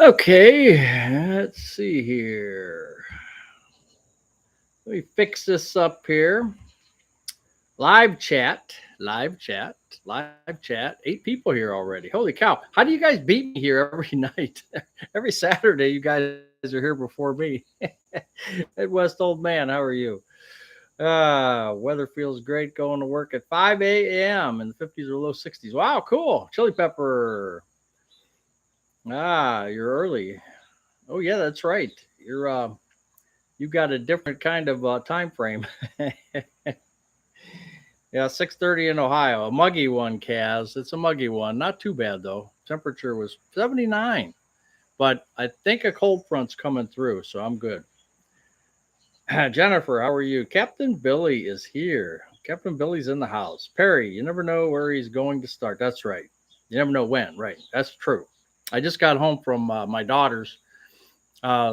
Okay, let's see here. Let me fix this up here. Live chat, live chat, live chat. 8 people here already. Holy cow. How do you guys beat me here every night? Every Saturday, you guys are here before me. Midwest old man, how are you? Weather feels great going to work at 5 a.m. in the 50s or low 60s. Wow, cool. Chili pepper. You're early. Oh, yeah, that's right. You've got a different kind of time frame. Yeah, 6:30 in Ohio. A muggy one, Kaz. It's a muggy one. Not too bad though. Temperature was 79, but I think a cold front's coming through, so I'm good. Jennifer, how are you? Captain Billy is here. Captain Billy's in the house. Perry, you never know where he's going to start. That's right. You never know when. Right. That's true. I just got home from my daughter's.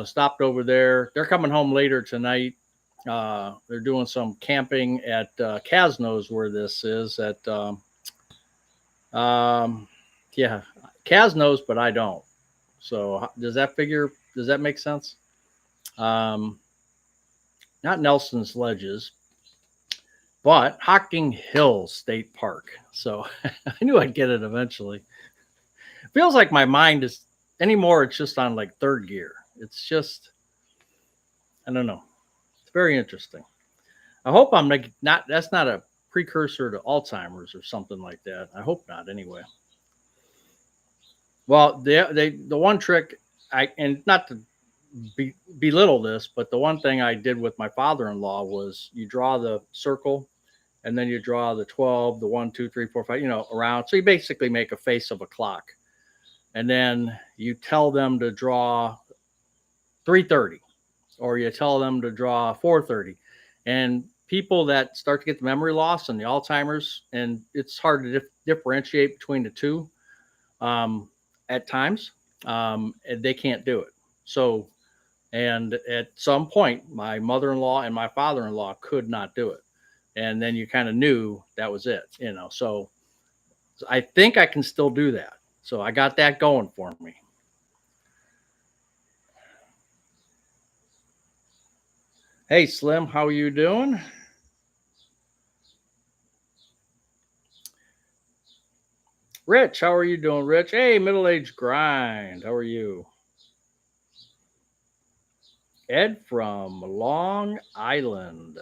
Stopped over there. They're coming home later tonight. They're doing some camping at Kaz knows where this is at. Um, yeah, Kaz knows, but I don't. So does that figure? Does that make sense? Um, Not Nelson's Ledges, but Hocking Hills State Park. So I knew I'd get it eventually. Feels like my mind is anymore. It's just on like third gear. It's just I don't know. It's very interesting. I hope I'm like not. That's not a precursor to Alzheimer's or something like that. I hope not. Anyway. Well, the one trick I and not to belittle this, but the one thing I did with my father-in-law was you draw the circle and then you draw the 12, the 1, 2, 3, 4, 5, around. So you basically make a face of a clock, and then you tell them to draw 3:30, or you tell them to draw 4:30, and people that start to get the memory loss and the Alzheimer's, and it's hard to differentiate between the two um, at times, and they can't do it. So, and at some point, my mother in law and my father in law could not do it. And then you kind of knew that was it. So I think I can still do that. So I got that going for me. Hey, Slim, how are you doing? Rich, how are you doing, Rich? Hey, middle age grind. How are you? Ed from Long Island.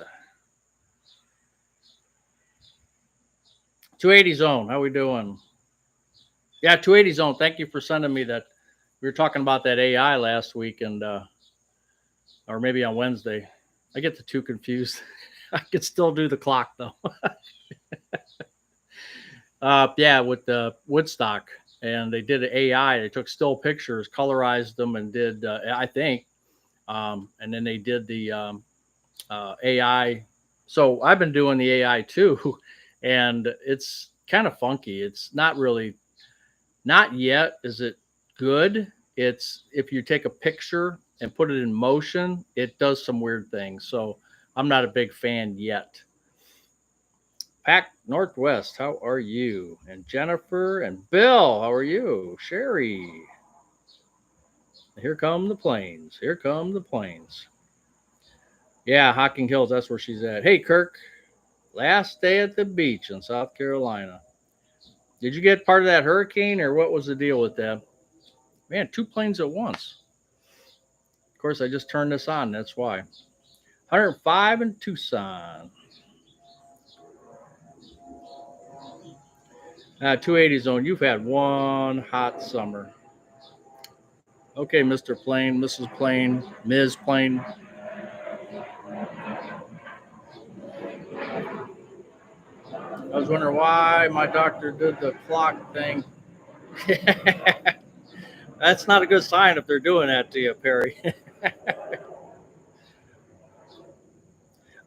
280 zone. How we doing? Yeah, 280 zone. Thank you for sending me that. We were talking about that AI last week, and or maybe on Wednesday. I get the two confused. I could still do the clock though. Yeah, with the Woodstock, and they did an AI. They took still pictures, colorized them, and did I think, and then they did the AI. So I've been doing the AI too, and it's kind of funky. It's not really not yet. Is it good? It's if you take a picture and put it in motion, it does some weird things. So I'm not a big fan yet. Pac Northwest, how are you? And Jennifer and Bill, how are you? Sherry, here come the planes. Here come the planes. Yeah, Hocking Hills, that's where she's at. Hey, Kirk, last day at the beach in South Carolina. Did you get part of that hurricane or what was the deal with that? Man, 2 planes at once. Of course, I just turned this on. That's why. 105 in Tucson. 280 zone. You've had one hot summer. Okay, Mr. Plane, Mrs. Plane, Ms. Plane. I was wondering why my doctor did the clock thing. That's not a good sign if they're doing that to you, Perry.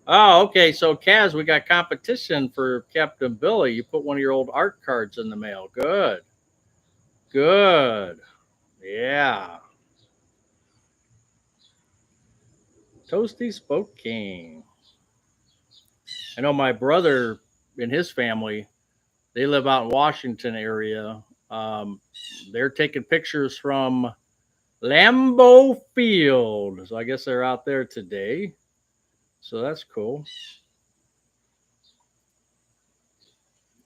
Oh, okay. So, Kaz, we got competition for Captain Billy. You put one of your old art cards in the mail. Good. Good. Yeah. Toasty Spokane. I know my brother and his family, they live out in Washington area. Um, they're taking pictures from Lambeau Field. So I guess they're out there today. So that's cool.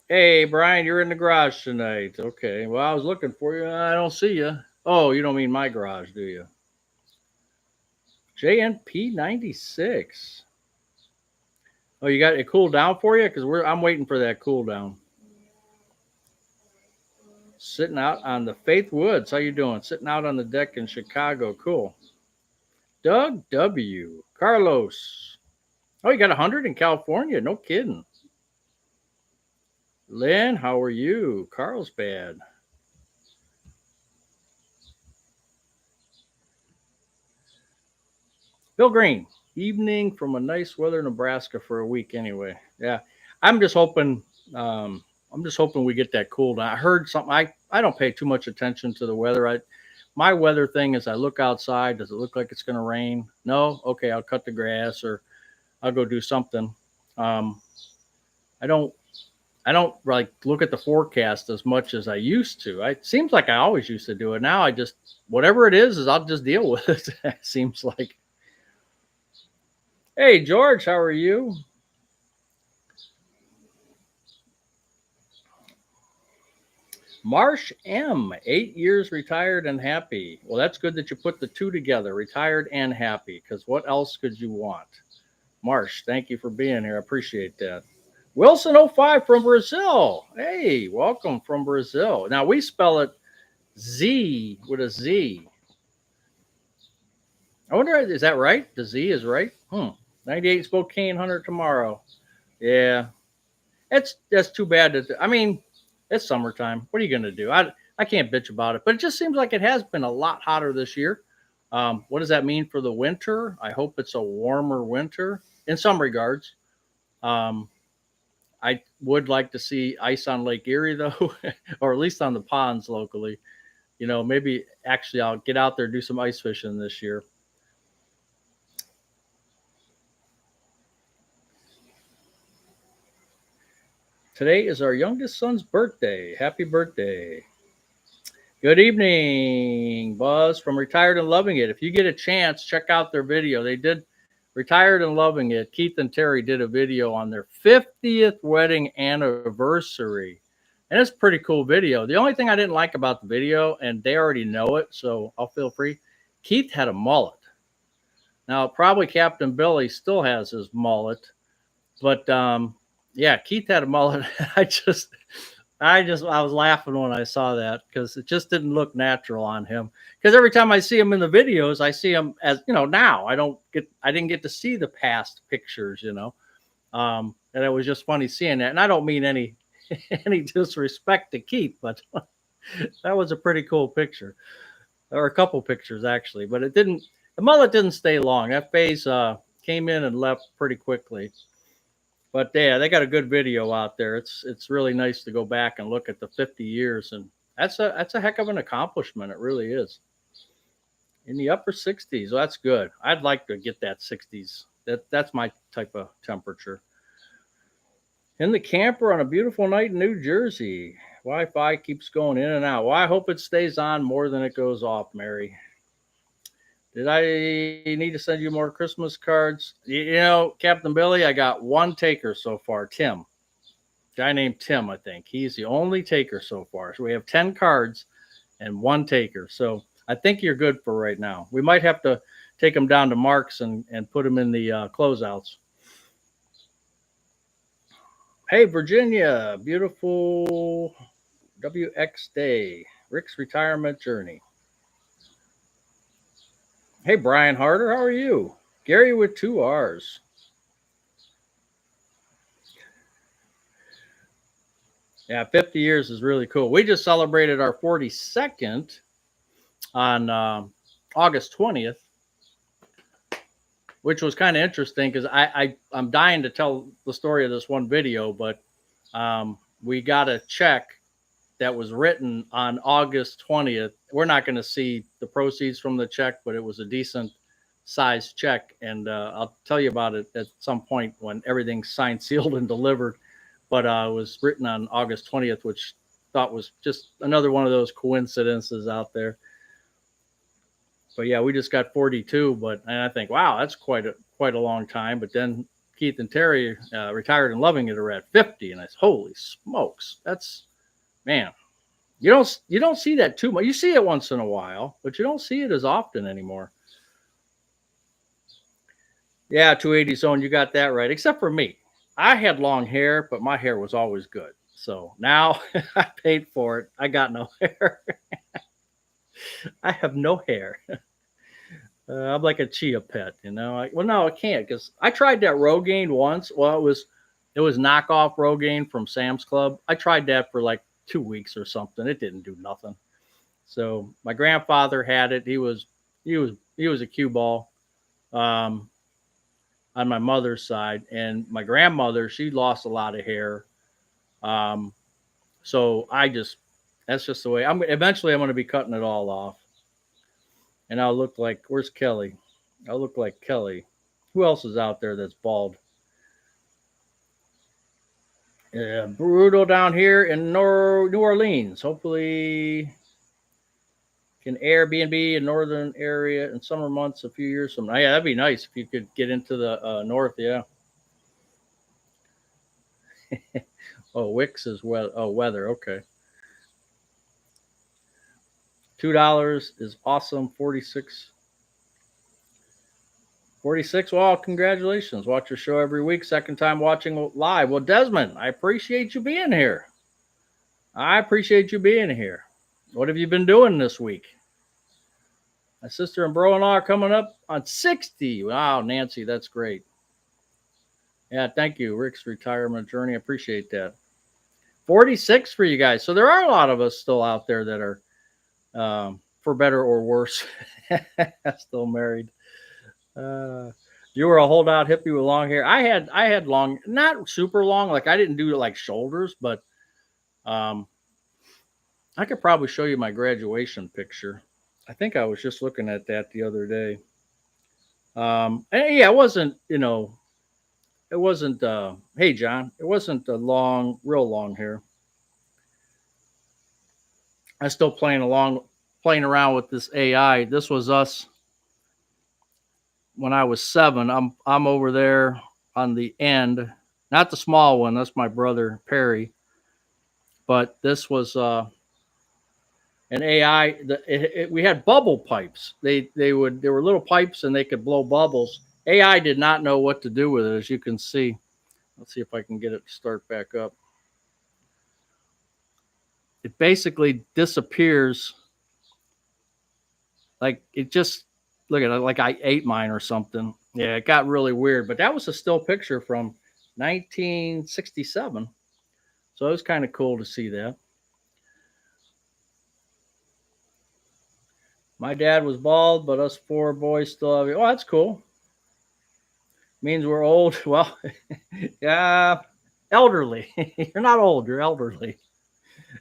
Hey, Brian, you're in the garage tonight. Okay. Well, I was looking for you. I don't see you. Oh, you don't mean my garage, do you? JNP 96. Oh, you got it cooled down for you? Because I'm waiting for that cool down. Sitting out on the Faith Woods. How you doing? Sitting out on the deck in Chicago. Cool. Doug W. Carlos. Oh, you got 100 in California. No kidding. Lynn, how are you? Carlsbad. Bill Green. Evening from a nice weather Nebraska for a week anyway. Yeah. I'm just hoping I'm just hoping we get that cool down. I heard something. I don't pay too much attention to the weather. My weather thing is I look outside. Does it look like it's going to rain? No. Okay, I'll cut the grass or I'll go do something. Um, I don't I don't like look at the forecast as much as I used to. It seems like I always used to do it. Now I just whatever it is I'll just deal with it. It seems like. Hey George, how are you? Marsh M, 8 years retired and happy. Well, that's good that you put the two together, retired and happy, because what else could you want? Marsh, thank you for being here. I appreciate that. Wilson05 from Brazil. Hey, welcome from Brazil. Now we spell it Z with a Z. I wonder, is that right? The Z is right? 98 Spokane Hunter tomorrow. Yeah, that's too bad. I mean, it's summertime. What are you going to do? I can't bitch about it, but it just seems like it has been a lot hotter this year. What does that mean for the winter? I hope it's a warmer winter in some regards. Um, I would like to see ice on Lake Erie though, or at least on the ponds locally. Maybe actually I'll get out there and do some ice fishing this year. Today is our youngest son's birthday. Happy birthday. Good evening, Buzz from Retired and Loving It. If you get a chance, check out their video. They did Retired and Loving It. Keith and Terry did a video on their 50th wedding anniversary. And it's a pretty cool video. The only thing I didn't like about the video, and they already know it, so I'll feel free. Keith had a mullet. Now, probably Captain Billy still has his mullet, but yeah, Keith had a mullet. I was laughing when I saw that because it just didn't look natural on him. Because every time I see him in the videos, I see him as now. I didn't get to see the past pictures, and it was just funny seeing that. And I don't mean any any disrespect to Keith, but that was a pretty cool picture, or a couple pictures actually. But it didn't. The mullet didn't stay long. That phase came in and left pretty quickly. But yeah, they got a good video out there. It's really nice to go back and look at the 50 years, and that's a heck of an accomplishment. It really is. In the upper 60s, well, that's good. I'd like to get that 60s. That's my type of temperature. In the camper on a beautiful night in New Jersey. Wi-Fi keeps going in and out. Well, I hope it stays on more than it goes off, Mary. Did I need to send you more Christmas cards? Captain Billy, I got one taker so far, Tim. Guy named Tim, I think. He's the only taker so far. So we have 10 cards and one taker. So I think you're good for right now. We might have to take them down to Mark's and put them in the closeouts. Hey, Virginia, beautiful WX Day, Rick's retirement journey. Hey, Brian Harder, how are you? Gary with 2 R's. Yeah, 50 years is really cool. We just celebrated our 42nd on August 20th, which was kind of interesting because I'm dying to tell the story of this one video, but we got a check that was written on August 20th. We're not going to see the proceeds from the check, but it was a decent sized check. And I'll tell you about it at some point when everything's signed, sealed, and delivered. But it was written on August 20th, which I thought was just another one of those coincidences out there. But yeah, we just got 42. But and I think, wow, that's quite a long time. But then Keith and Terry retired and loving it are at 50, and it's holy smokes, that's man. You don't see that too much. You see it once in a while, but you don't see it as often anymore. Yeah, 280 zone, you got that right. Except for me, I had long hair, but my hair was always good. So now I paid for it. I got no hair. I have no hair. I'm like a chia pet, you know. Well, no, I can't because I tried that Rogaine once. Well, it was knockoff Rogaine from Sam's Club. I tried that for like 2 weeks or something. It didn't do nothing. So my grandfather had it. He was a cue ball um, on my mother's side, and my grandmother, she lost a lot of hair. Um, so that's just the way. I'm going to be cutting it all off, and I'll look like where's Kelly? I'll look like Kelly. Who else is out there that's bald? Brutal down here in New Orleans. Hopefully, can Airbnb in northern area in summer months a few years from now. Yeah, that'd be nice if you could get into the north. Yeah. Oh, Wix is weather. Okay. $2 is awesome. 46. 46. Well, congratulations. Watch your show every week. Second time watching live. Well, Desmond, I appreciate you being here. I appreciate you being here. What have you been doing this week? My sister and bro-in-law are coming up on 60. Wow, Nancy, that's great. Yeah, thank you. Rick's retirement journey. I appreciate that. 46 for you guys. So there are a lot of us still out there that are, for better or worse, still married. You were a holdout hippie with long hair. I had long, not super long. Like I didn't do like shoulders, but um, I could probably show you my graduation picture. I think I was just looking at that the other day. And yeah, it wasn't, it wasn't. Hey, John, it wasn't a long, real long hair. I still playing around with this AI. This was us when I was 7. I'm over there on the end, not the small one. That's my brother Perry. But this was an AI. We had bubble pipes. They were little pipes and they could blow bubbles. AI did not know what to do with it, as you can see. Let's see if I can get it to start back up. It basically disappears. Like it just look at it like I ate mine or something. Yeah, it got really weird. But that was a still picture from 1967. So it was kind of cool to see that. My dad was bald, but us 4 boys still have it. Oh, that's cool. Means we're old. Well, yeah, elderly. You're not old. You're elderly.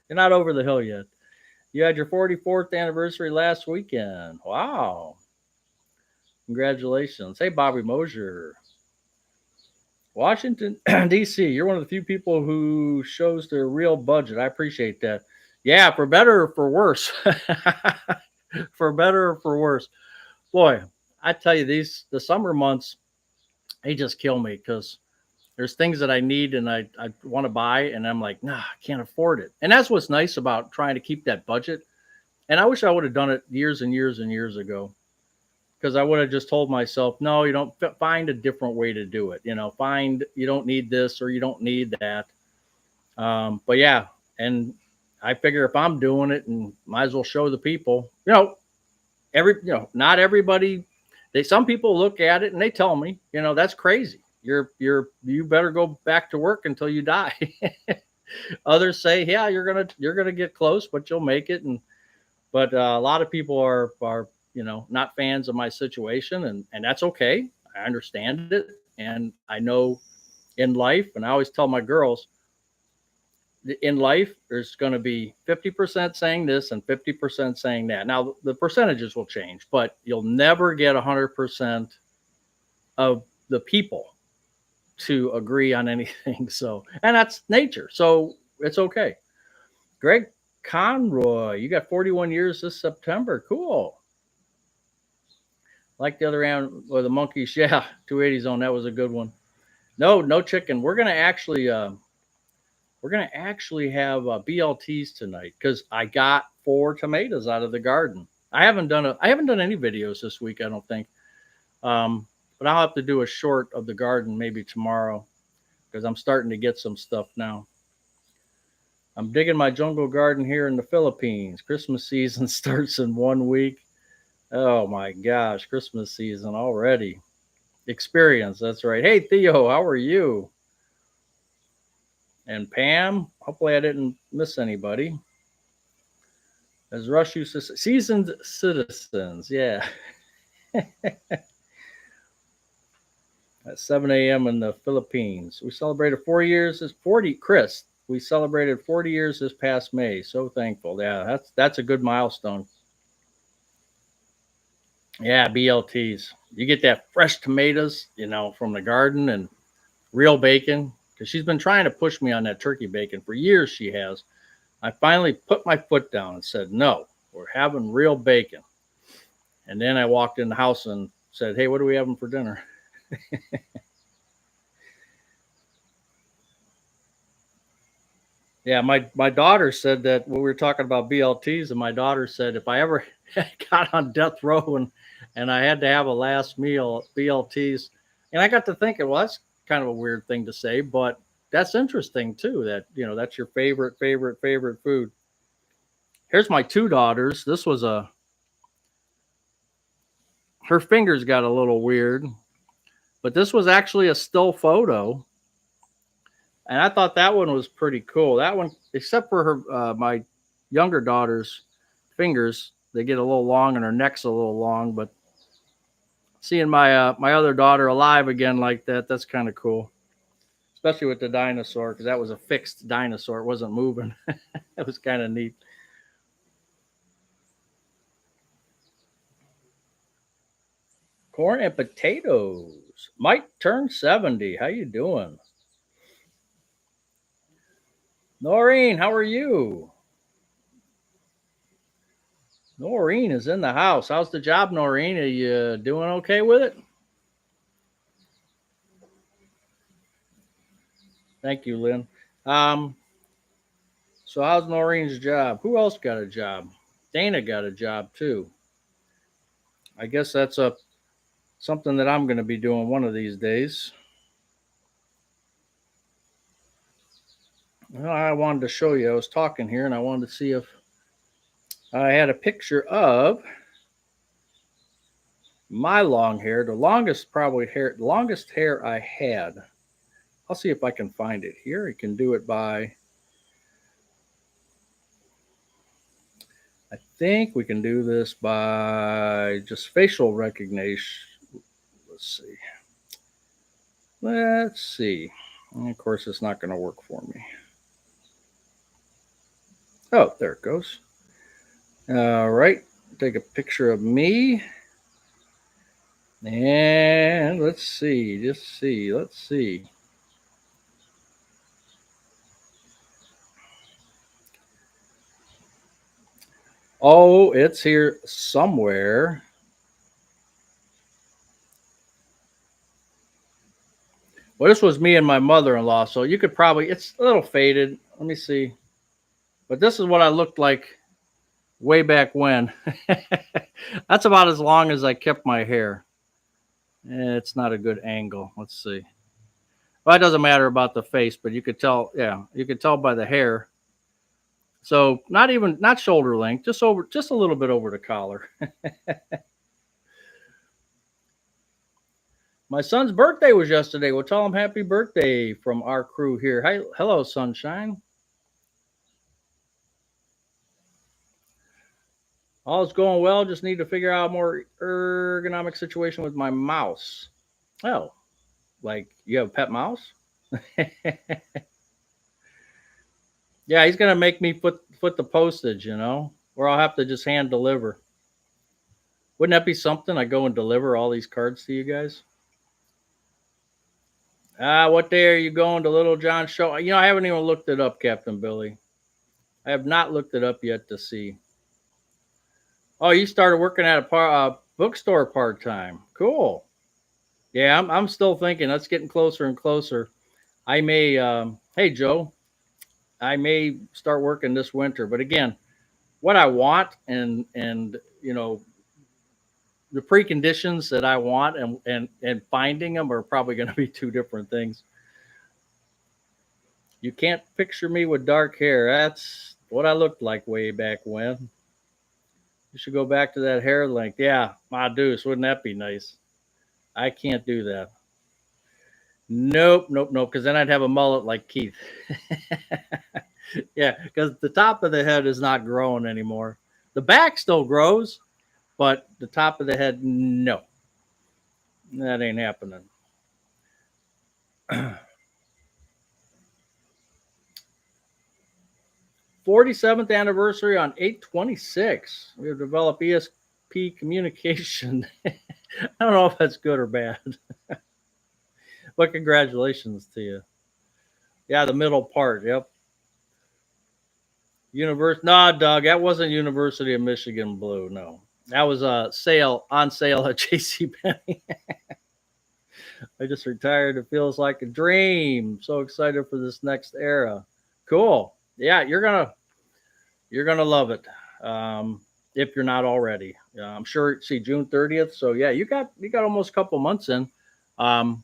You're not over the hill yet. You had your 44th anniversary last weekend. Wow. Congratulations. Hey, Bobby Mosier. Washington, D.C., you're one of the few people who shows their real budget. I appreciate that. Yeah, for better or for worse. For better or for worse. Boy, I tell you, the summer months, they just kill me because there's things that I need and I want to buy, and I'm like, nah, I can't afford it. And that's what's nice about trying to keep that budget. And I wish I would have done it years and years and years ago because I would have just told myself, no, you don't find a different way to do it. Find you don't need this or you don't need that. But yeah, and I figure if I'm doing it, and might as well show the people, not everybody. Some people look at it and they tell me, that's crazy. You better go back to work until you die. Others say, yeah, you're gonna get close, but you'll make it. But a lot of people are not fans of my situation, and that's okay. I understand it, and I know in life, and I always tell my girls, in life, there's going to be 50% saying this and 50% saying that. Now, the percentages will change, but you'll never get 100% of the people to agree on anything. So, and that's nature. So it's okay. Greg Conroy, you got 41 years this September. Cool. Like the other animal or the monkeys. Yeah, 280 zone. That was a good one. No, no chicken. We're gonna actually have BLTs tonight because I got 4 tomatoes out of the garden. I haven't done any videos this week. I don't think. But I'll have to do a short of the garden maybe tomorrow because I'm starting to get some stuff now. I'm digging my jungle garden here in the Philippines. Christmas season starts in 1 week. Oh my gosh, Christmas season already. Experience, that's right. Hey Theo, how are you? And Pam, hopefully I didn't miss anybody. As Rush used to say, seasoned citizens, yeah. At 7 a.m. in the Philippines. We celebrated 4 years. It's 40, Chris. We celebrated 40 years this past May. So thankful. Yeah, that's a good milestone. Yeah, BLTs. You get that fresh tomatoes, from the garden and real bacon. Because she's been trying to push me on that turkey bacon for years. She has. I finally put my foot down and said, "No, we're having real bacon." And then I walked in the house and said, "Hey, what are we having for dinner?" Yeah, my daughter said that when we were talking about BLTs, and my daughter said if I ever got on death row and I had to have a last meal, BLTs, and I got to thinking, well, that's kind of a weird thing to say, but that's interesting too. That that's your favorite food. Here's my 2 daughters. This was a her fingers got a little weird, but this was actually a still photo, and I thought that one was pretty cool. That one, except for her, my younger daughter's fingers, they get a little long and her neck's a little long. But seeing my other daughter alive again like that, that's kind of cool, especially with the dinosaur because that was a fixed dinosaur; it wasn't moving. That was kind of neat. Corn and potatoes. Mike turned 70. How you doing? Noreen, how are you? Noreen is in the house. How's the job, Noreen? Are you doing okay with it? Thank you, Lynn. Um, so how's Noreen's job? Who else got a job? Dana got a job too. I guess that's a something that I'm going to be doing one of these days. Well, I wanted to show you. I was talking here, and I wanted to see if I had a picture of my long hair, the longest hair I had. I'll see if I can find it here. I can do it by, I think we can do this by just facial recognition. Let's see. Let's see. And of course, it's not going to work for me. Oh, there it goes. All right. Take a picture of me. And let's see. Just see. Let's see. Oh, it's here somewhere. Well, this was me and my mother-in-law, so you could probably, it's a little faded. Let me see. But this is what I looked like way back when. That's about as long as I kept my hair. It's not a good angle. Let's see. Well, it doesn't matter about the face, but you could tell, yeah, you could tell by the hair. So not shoulder length, just a little bit over the collar. My son's birthday was yesterday. We'll tell him happy birthday from our crew here. Hi, hello, sunshine. All's going well. Just need to figure out a more ergonomic situation with my mouse. Oh, like you have a pet mouse? Yeah, he's gonna make me foot the postage, or I'll have to just hand deliver. Wouldn't that be something? I go and deliver all these cards to you guys. What day are you going to Little John show? I haven't even looked it up, Captain Billy. I have not looked it up yet to see. Oh, you started working at a Bookstore part time. Cool. Yeah, I'm still thinking that's getting closer and closer. I may, hey Joe, I may start working this winter. But again, what I want and the preconditions that I want and finding them are probably going to be two different things. You can't picture me with dark hair. That's what I looked like way back when. You should go back to that hair length. Yeah, my deuce, wouldn't that be nice? I can't do that. Nope, nope, nope. Because then I'd have a mullet like Keith. Yeah, because the top of the head is not growing anymore. The back still grows, but the top of the head, no, that ain't happening. 47th anniversary on 8/26. We have developed ESP communication. I don't know if that's good or bad, but congratulations to you. Yeah, the middle part. Yep. Nah, Doug, that wasn't University of Michigan blue. No, that was a sale on sale at J.C. Penney. I just retired. It feels like a dream. So excited for this next era. Cool. Yeah, you're gonna love it. If you're not already. I'm sure. See, June 30th. So yeah, you got almost a couple months in. Um,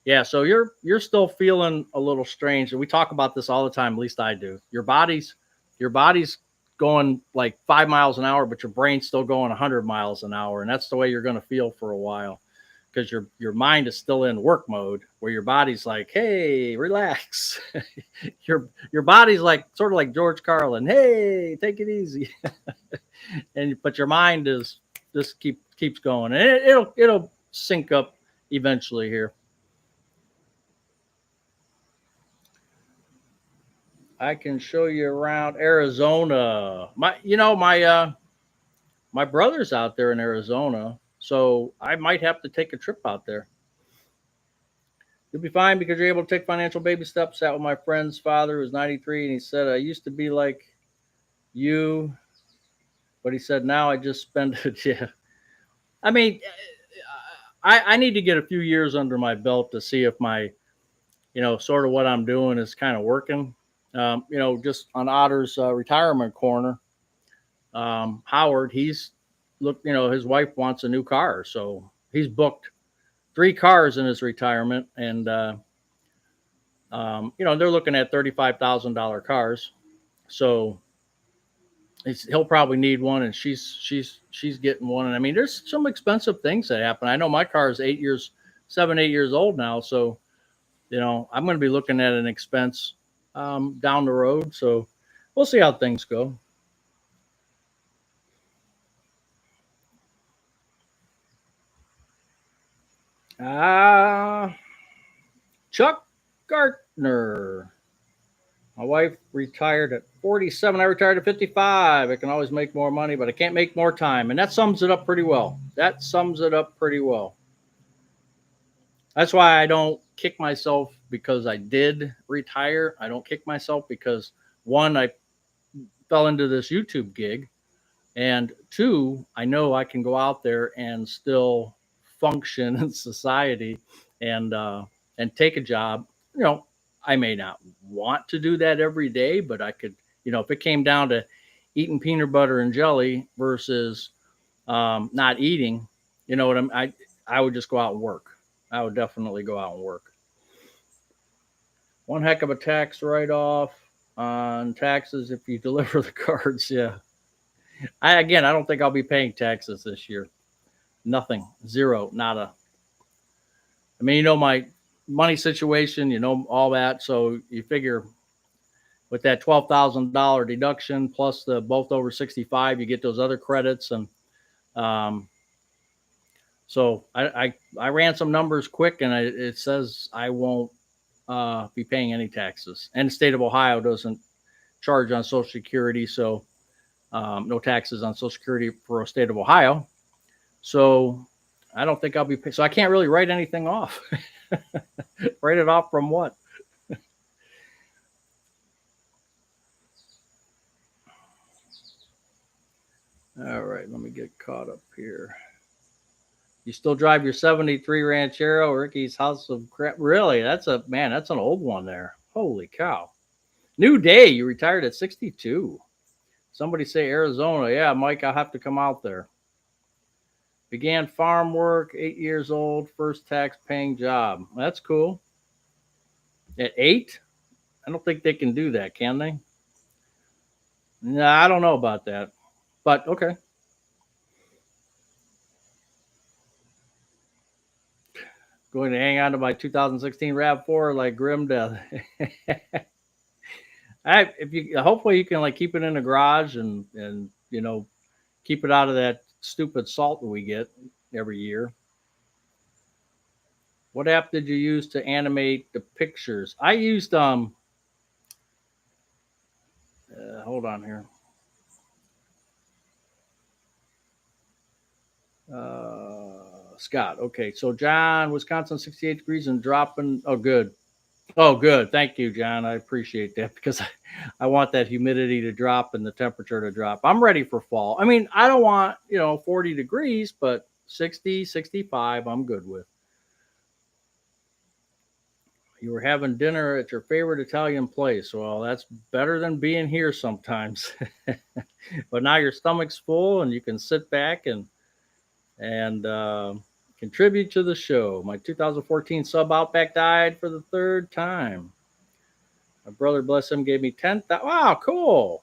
yeah, so you're still feeling a little strange. And we talk about this all the time. At least I do. Your body's going like 5 miles an hour, but your brain's still going 100 miles an hour, and that's the way you're going to feel for a while because your mind is still in work mode, where your body's like, hey, relax. Your body's like sort of like George Carlin, hey, take it easy. And but your mind is just keeps going, and it'll sync up eventually here. I can show you around Arizona. My brother's out there in Arizona, so I might have to take a trip out there. You'll be fine because you're able to take financial baby steps. Sat with my friend's father who's 93, and he said, I used to be like you, but he said, now I just spend it. Yeah. I mean, I need to get a few years under my belt to see if sort of what I'm doing is kind of working. Just on Otter's retirement corner, Howard, his wife wants a new car. So he's booked three cars in his retirement. And, they're looking at $35,000 cars. So he'll probably need one, and she's getting one. And I mean, there's some expensive things that happen. I know my car is 7, 8 years old now. So, I'm going to be looking at an expense down the road. So we'll see how things go. Ah, Chuck Gartner. My wife retired at 47. I retired at 55. I can always make more money, but I can't make more time. And that sums it up pretty well. That sums it up pretty well. That's why I don't kick myself because I did retire. I don't kick myself because one, I fell into this YouTube gig, and two, I know I can go out there and still function in society and take a job. I may not want to do that every day, but I could. If it came down to eating peanut butter and jelly versus not eating, you know what I would just go out and work. I would definitely go out and work. One heck of a tax write off on taxes if you deliver the cards. Yeah. I don't think I'll be paying taxes this year. Nothing, zero, nada. I mean, my money situation, all that. So you figure with that $12,000 deduction plus the both over 65, you get those other credits, and um, so I ran some numbers quick, and it says I won't be paying any taxes, and the state of Ohio doesn't charge on Social Security, so no taxes on Social Security for a state of Ohio. So I don't think I'll be. So I can't really write anything off. Write it off from what? All right, let me get caught up here. You still drive your 73 Ranchero, Ricky's House of Crap? Really? That's a man, that's an old one there. Holy cow. New day, you retired at 62. Somebody say Arizona. Yeah, Mike, I'll have to come out there. Began farm work, 8 years old, first tax paying job. That's cool. At 8? I don't think they can do that, can they? No, I don't know about that. But okay. Going to hang on to my 2016 RAV4 like grim death. If you hopefully you can like keep it in the garage and keep it out of that stupid salt that we get every year. What app did you use to animate the pictures? I used hold on here. Scott. Okay, so John, Wisconsin, 68 degrees and dropping. Oh, good. Oh, good. Thank you, John. I appreciate that because I want that humidity to drop and the temperature to drop. I'm ready for fall. I mean, I don't want, 40 degrees, but 60, 65, I'm good with. You were having dinner at your favorite Italian place. Well, that's better than being here sometimes. But now your stomach's full and you can sit back and contribute to the show. My 2014 sub Outback died for the third time. My brother, bless him, gave me 10,000. Wow, cool.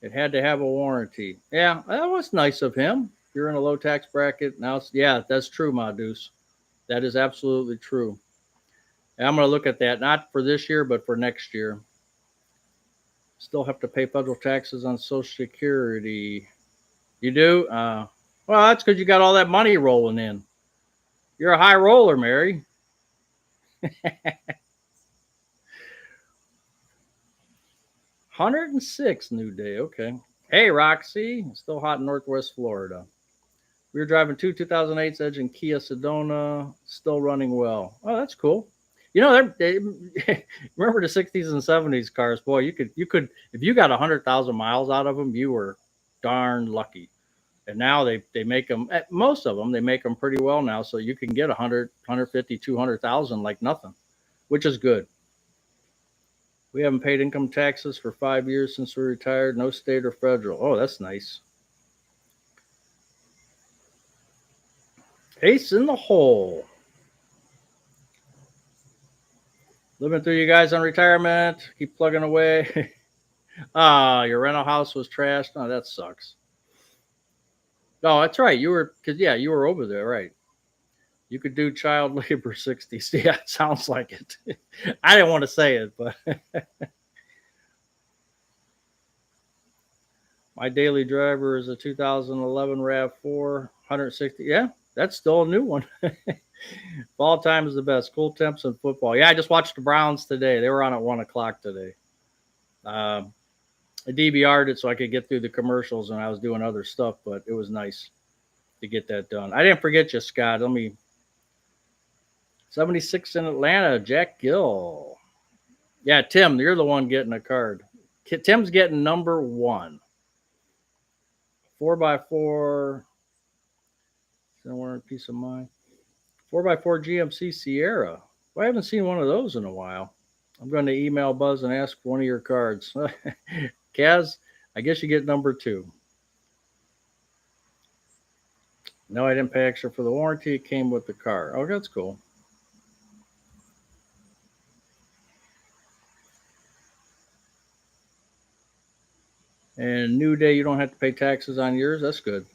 It had to have a warranty. Yeah, that was nice of him. If you're in a low tax bracket now, yeah, that's true, my deuce. That is absolutely true. And I'm going to look at that not for this year, but for next year. Still have to pay federal taxes on Social Security. You do? Well, that's because you got all that money rolling in. You're a high roller, Mary. 106 new day. Okay. Hey, Roxy. It's still hot in Northwest Florida. We were driving two 2008s Edge and Kia Sedona, still running well. Oh, that's cool. They remember the 60s and 70s cars. Boy, you could if you got 100,000 miles out of them, you were darn lucky. And now they make them, most of them, they make them pretty well now. So you can get 100, 150, 200,000 like nothing, which is good. We haven't paid income taxes for 5 years since we retired. No state or federal. Oh, that's nice. Ace in the hole. Living through you guys on retirement. Keep plugging away. Your rental house was trashed. Oh, that sucks. No, that's right. You were over there, right? You could do child labor 60s. Yeah, it sounds like it. I didn't want to say it, but my daily driver is a 2011 RAV4, 160. Yeah, that's still a new one. Fall time is the best. Cool temps and football. Yeah, I just watched the Browns today. They were on at 1 o'clock today. I DVR'd it so I could get through the commercials, and I was doing other stuff, but it was nice to get that done. I didn't forget you, Scott. 76 in Atlanta, Jack Gill. Yeah, Tim, you're the one getting a card. Tim's getting number 1. 4x4. Somewhere, peace of mind. 4x4 GMC Sierra. Well, I haven't seen one of those in a while. I'm going to email Buzz and ask for one of your cards. Kaz, I guess you get number 2. No, I didn't pay extra for the warranty. It came with the car. Oh, that's cool. And New Day, you don't have to pay taxes on yours. That's good.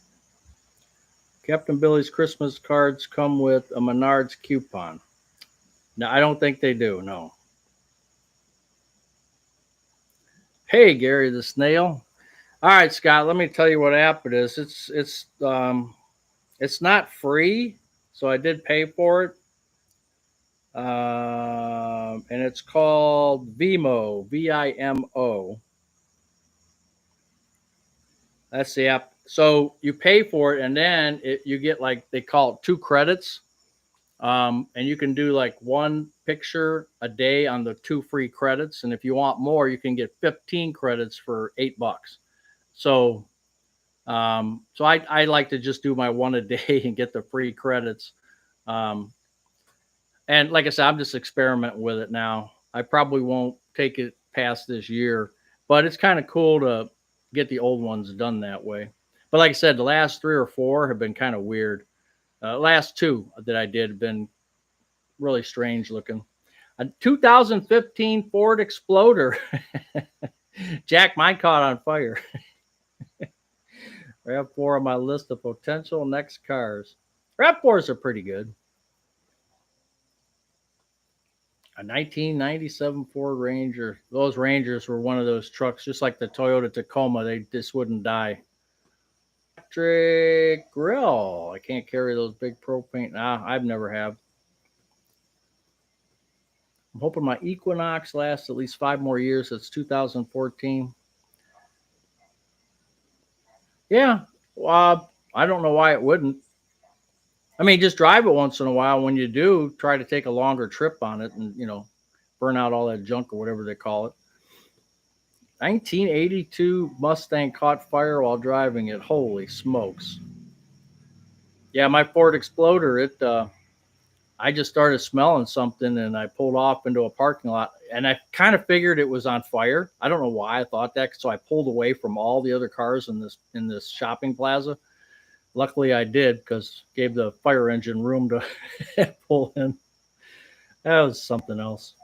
Captain Billy's Christmas cards come with a Menards coupon. No, I don't think they do. No. Hey, Gary the Snail. All right, Scott. Let me tell you what app it is. It's not free, so I did pay for it. And it's called Vimo, Vimo. That's the app. So you pay for it, and then you get like they call it 2 credits, and you can do like 1 picture a day on the 2 free credits. And if you want more, you can get 15 credits for $8. So So I like to just do my one a day and get the free credits. Um, and like I said, I'm just experimenting with it now. I probably won't take it past this year, but it's kind of cool to get the old ones done that way. But like I said, the last three or four have been kind of weird. Last two that I did have been really strange looking. A 2015 Ford Exploder. Jack, mine caught on fire. RAV4 on my list of potential next cars. RAV4s are pretty good. A 1997 Ford Ranger. Those Rangers were one of those trucks, just like the Toyota Tacoma. They just wouldn't die. Electric grill. I can't carry those big propane. Nah, I've never have. I'm hoping my Equinox lasts at least 5 more years. It's 2014. Yeah. I don't know why it wouldn't. I mean, just drive it once in a while. When you do, try to take a longer trip on it and, burn out all that junk or whatever they call it. 1982 Mustang caught fire while driving it. Holy smokes. Yeah, my Ford Exploder, I just started smelling something and I pulled off into a parking lot and I kind of figured it was on fire. I don't know why I thought that. So I pulled away from all the other cars in this shopping plaza. Luckily I did because gave the fire engine room to pull in. That was something else.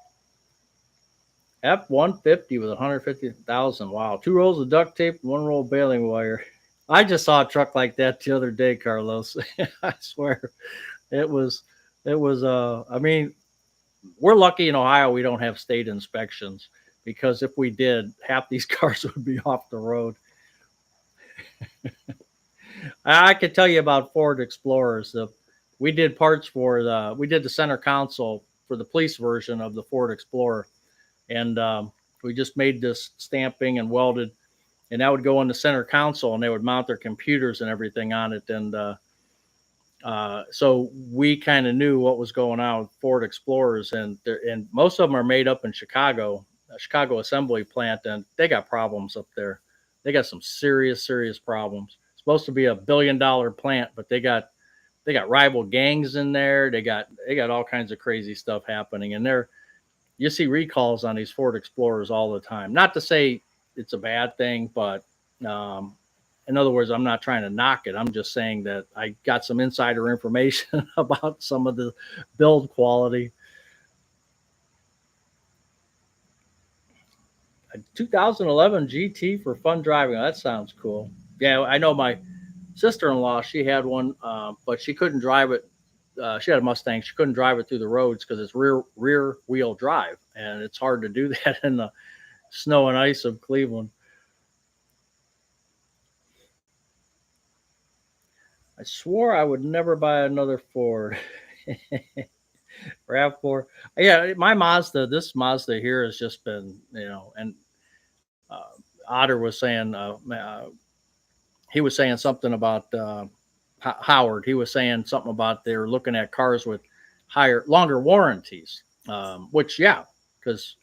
F-150 with 150,000. Wow. 2 rolls of duct tape, 1 roll of baling wire. I just saw a truck like that the other day, Carlos. I swear. It was I mean, we're lucky in Ohio we don't have state inspections because if we did, half these cars would be off the road. I could tell you about Ford Explorers. We did parts for we did the center console for the police version of the Ford Explorer, and we just made this stamping and welded, and that would go in the center console, and they would mount their computers and everything on it, and so we kind of knew what was going on with Ford Explorers, and most of them are made up in Chicago, a Chicago assembly plant, and they got problems up there. They got some serious problems. It's supposed to be $1 billion plant, but they got rival gangs in there. They got all kinds of crazy stuff happening, and you see recalls on these Ford Explorers all the time. Not to say it's a bad thing, but um, in other words, I'm not trying to knock it. I'm just saying that I got some insider information about some of the build quality. A 2011 GT for fun driving. That sounds cool. Yeah, I know my sister-in-law. She had one, but she couldn't drive it. She had a Mustang. She couldn't drive it through the roads because it's rear wheel drive, and it's hard to do that in the snow and ice of Cleveland. I swore I would never buy another Ford. RAV4. Yeah, my Mazda, this Mazda here has just been, and uh, Otter was saying, he was saying something about Howard. He was saying something about they were looking at cars with longer warranties, which, yeah, because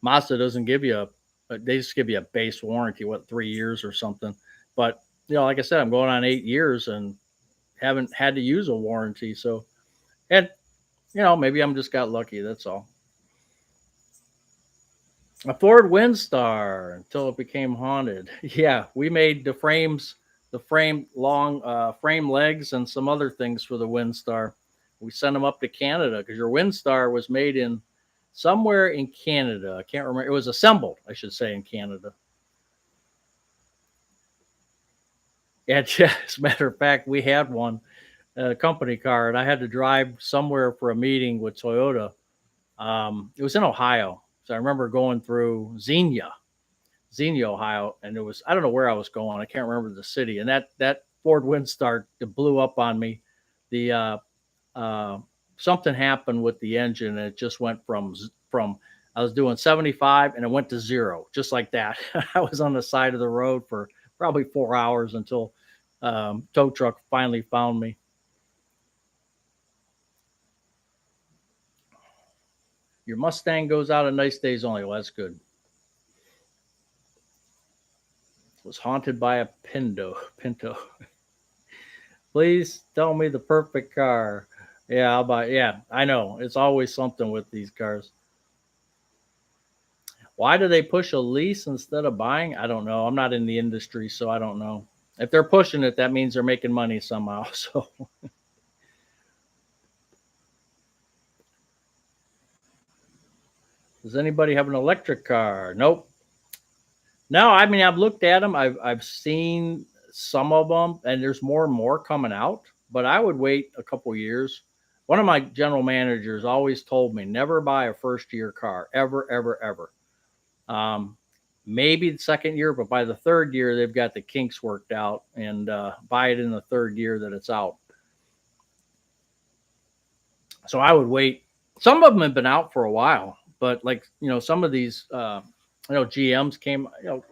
Mazda doesn't give you they just give you a base warranty, what, 3 years or something. But, like I said, I'm going on 8 years and haven't had to use a warranty. So, and, maybe I'm just got lucky. That's all. A Ford Windstar until it became haunted. Yeah, we made the frame long frame legs, and some other things for the Windstar. We sent them up to Canada because your Windstar was made in somewhere in Canada. I can't remember. It was assembled, I should say, in Canada. And yeah, as a matter of fact, we had one, a company car, and I had to drive somewhere for a meeting with Toyota. It was in Ohio, so I remember going through Xenia, Ohio, and it was, I don't know where I was going. I can't remember the city. And that Ford Windstar, it blew up on me. The uh, Something happened with the engine, and it just went from I was doing 75 and it went to zero, just like that. I was on the side of the road for probably 4 hours until tow truck finally found me. Your Mustang goes out on nice days only. Well, that's good. Was haunted by a Pinto. Please tell me the perfect car. Yeah, I'll buy. Yeah, I know. It's always something with these cars. Why do they push a lease instead of buying? I don't know. I'm not in the industry, so I don't know. If they're pushing it, that means they're making money somehow. So, does anybody have an electric car? Nope. No, I mean I've looked at them. I've seen some of them, and there's more and more coming out. But I would wait a couple years. One of my general managers always told me never buy a first year car ever, ever, ever. Um, Maybe the second year, but by the third year they've got the kinks worked out, and buy it in the third year that it's out. So I would wait. Some of them have been out for a while, but like some of these, GMs came.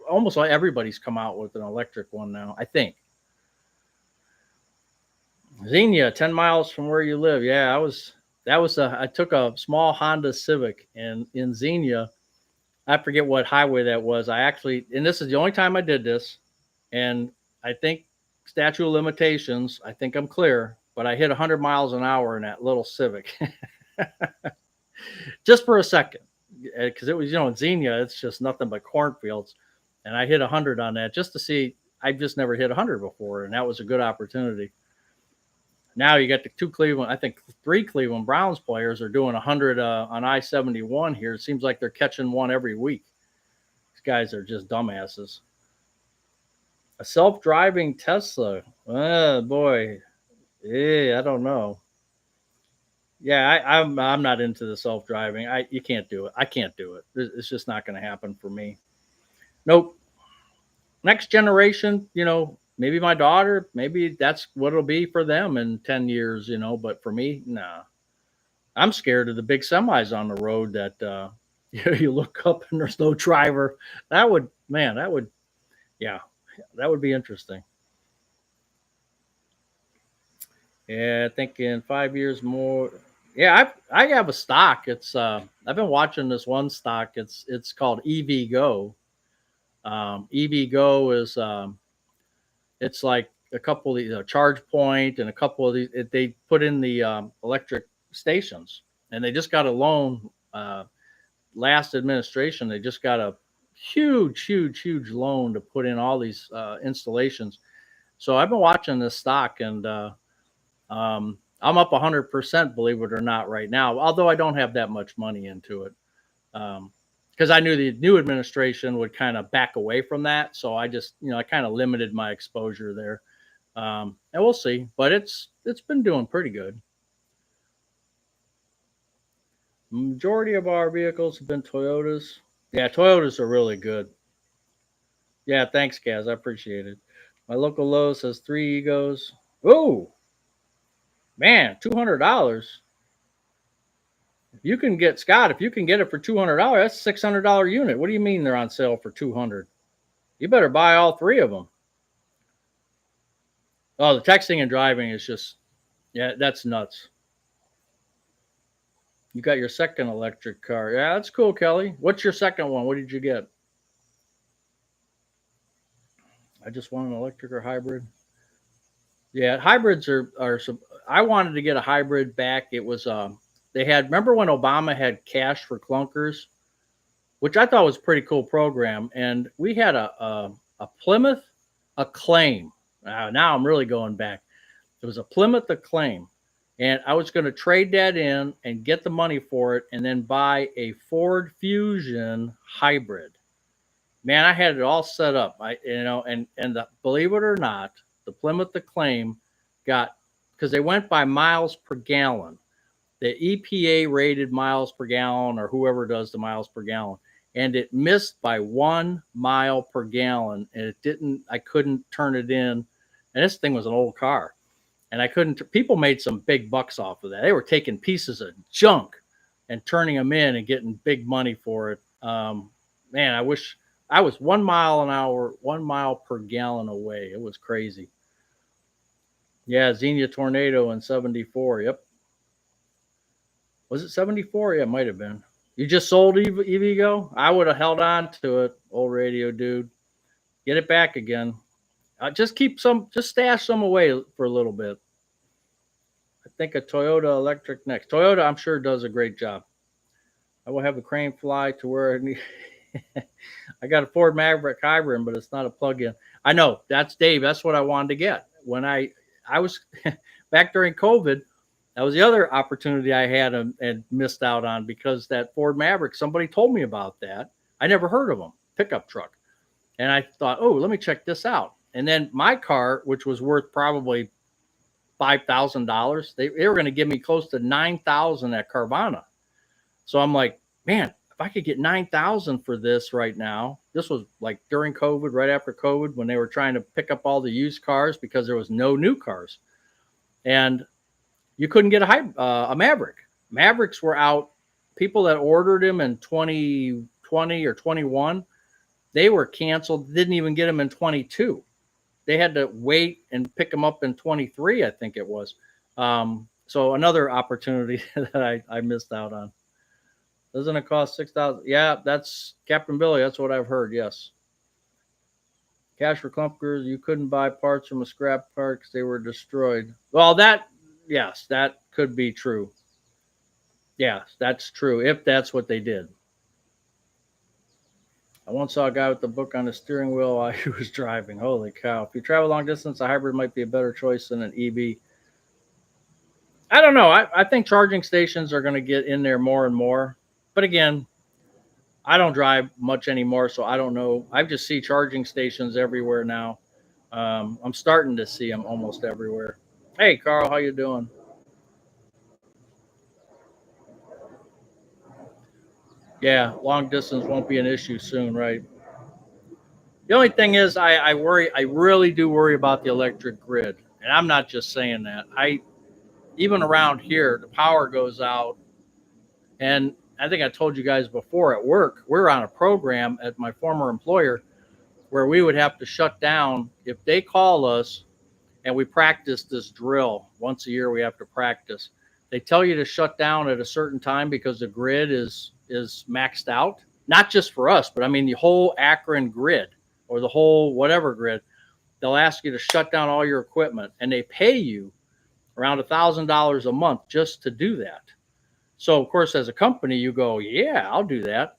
Almost like everybody's come out with an electric one now. I think. Xenia, 10 miles from where you live. Yeah, I was. That was I took a small Honda Civic, and in Xenia, I forget what highway that was. I actually, and this is the only time I did this, and I think statute of limitations. I think I'm clear, but I hit 100 miles an hour in that little Civic. Just for a second, because it was in Xenia, it's just nothing but cornfields, and I hit 100 on that just to see. I've just never hit 100 before, and that was a good opportunity. Now you got the two Cleveland, I think three Cleveland Browns players are doing 100 on I-71 here. It seems like they're catching one every week. These guys are just dumbasses. A self-driving Tesla, oh boy, I don't know. Yeah, I'm not into the self driving. You can't do it. I can't do it. It's just not going to happen for me. Nope. Next generation, maybe my daughter, maybe that's what it'll be for them in 10 years. But for me, nah. I'm scared of the big semis on the road that you look up and there's no driver. Yeah, that would be interesting. Yeah, I think in 5 years more. Yeah, I have a stock. I've been watching this one stock. It's called EVgo. EVgo is it's like a couple of these charge point and a couple of these. They put in the electric stations, and they just got a loan. Last administration, they just got a huge, huge, huge loan to put in all these installations. So I've been watching this stock, and I'm up 100%, believe it or not, right now, although I don't have that much money into it. Because I knew the new administration would kind of back away from that. So I just, I kind of limited my exposure there. And we'll see. But it's been doing pretty good. Majority of our vehicles have been Toyotas. Yeah, Toyotas are really good. Yeah, thanks, Gaz. I appreciate it. My local Lowe's has 3 Egos. Oh, man, $200. You can get Scott if you can get it for $200. That's $600 unit. What do you mean they're on sale for 200? You better buy all three of them. Oh, the texting and driving is just, yeah, that's nuts. You got your second electric car. Yeah, that's cool, Kelly. What's your second one? What did you get? I just want an electric or hybrid. Yeah, hybrids are some. I wanted to get a hybrid back. It was they had, remember when Obama had cash for clunkers, which I thought was a pretty cool program, and we had a Plymouth Acclaim. Now I'm really going back. It was a Plymouth Acclaim, and I was going to trade that in and get the money for it, and then buy a Ford Fusion hybrid. Man, I had it all set up. Believe it or not, the Plymouth Acclaim got, because they went by miles per gallon. The EPA rated miles per gallon, or whoever does the miles per gallon, and it missed by 1 mile per gallon, and it didn't. I couldn't turn it in, and this thing was an old car, and I couldn't. People made some big bucks off of that. They were taking pieces of junk and turning them in and getting big money for it. Man, I wish I was 1 mile an hour, 1 mile per gallon away. It was crazy. Yeah, Xenia Tornado in 74. Yep. Was it 74? Yeah, it might have been. You just sold EVgo? I would have held on to it, old radio dude. Get it back again. Just stash some away for a little bit. I think a Toyota electric next. Toyota, I'm sure, does a great job. I will have a crane fly to where I got a Ford Maverick hybrid, but it's not a plug-in. I know that's Dave. That's what I wanted to get when I was back during COVID. That was the other opportunity I had and missed out on because that Ford Maverick. Somebody told me about that. I never heard of them. Pickup truck, and I thought, oh, let me check this out. And then my car, which was worth probably $5,000, they were going to give me close to $9,000 at Carvana. So I'm like, man, if I could get $9,000 for this right now. This was like during COVID, right after COVID, when they were trying to pick up all the used cars because there was no new cars, and you couldn't get a Maverick. Mavericks were out. People that ordered them in 2020 or 21, they were canceled. Didn't even get them in 22. They had to wait and pick them up in 23, I think it was. So another opportunity that I missed out on. Doesn't it cost $6,000? Yeah, that's Captain Billy. That's what I've heard. Yes. Cash for clunkers. You couldn't buy parts from a scrap part because they were destroyed. Well, yes, that could be true. Yes, that's true. If that's what they did. I once saw a guy with the book on the steering wheel while he was driving. Holy cow. If you travel long distance, a hybrid might be a better choice than an EV. I don't know. I think charging stations are going to get in there more and more. But again, I don't drive much anymore, so I don't know. I just see charging stations everywhere now. I'm starting to see them almost everywhere. Hey, Carl, how you doing? Yeah, long distance won't be an issue soon, right? The only thing is, I worry. I really do worry about the electric grid, and I'm not just saying that. Even around here, the power goes out, and I think I told you guys before at work, we're on a program at my former employer where we would have to shut down if they call us and we practice this drill once a year. We have to practice. They tell you to shut down at a certain time because the grid is maxed out. Not just for us, but I mean the whole Akron grid or the whole whatever grid. They'll ask you to shut down all your equipment, and they pay you around $1,000 a month just to do that. So of course, as a company, you go, yeah, I'll do that.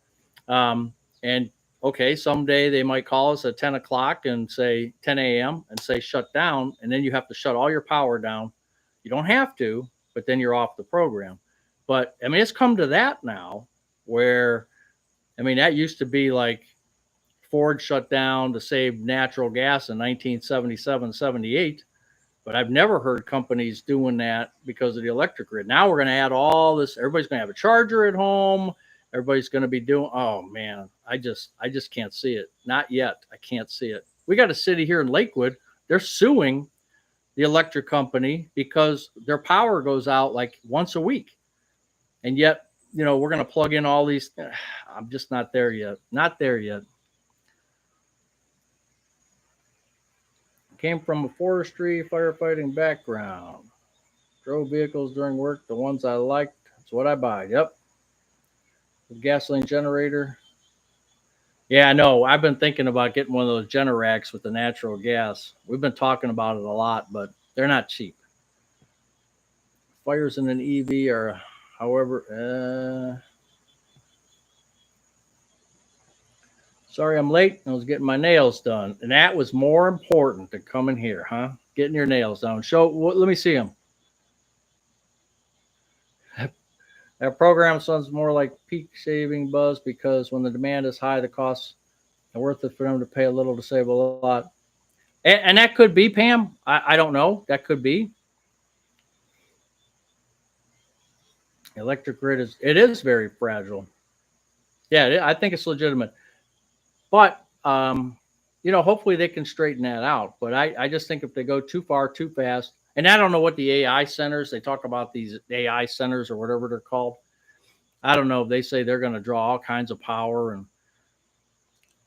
And okay, someday they might call us at 10 o'clock and say 10 a.m. and say shut down, and then you have to shut all your power down. You don't have to, but then you're off the program. But I mean, it's come to that now where, I mean, that used to be like Ford shut down to save natural gas in 1977, 78. But I've never heard companies doing that because of the electric grid. Now we're going to add all this. Everybody's going to have a charger at home. Everybody's going to be doing. Oh man, I just can't see it. Not yet. I can't see it. We got a city here in Lakewood. They're suing the electric company because their power goes out like once a week, and yet we're going to plug in all these. I'm just not there yet. Not there yet. Came from a forestry firefighting background. Drove vehicles during work, the ones I liked. That's what I buy. Yep. The gasoline generator. Yeah, I know. I've been thinking about getting one of those Generacs with the natural gas. We've been talking about it a lot, but they're not cheap. Fires in an EV are, however, sorry I'm late. I was getting my nails done. And that was more important than coming here, huh? Getting your nails done. Let me see them. That program sounds more like peak shaving buzz because when the demand is high, the costs are worth it for them to pay a little to save a lot. And that could be, Pam. I don't know. That could be. The electric grid is very fragile. Yeah, I think it's legitimate. But, hopefully they can straighten that out. But I just think if they go too far, too fast, and I don't know what the AI centers, they talk about these AI centers or whatever they're called. I don't know. They say they're going to draw all kinds of power. And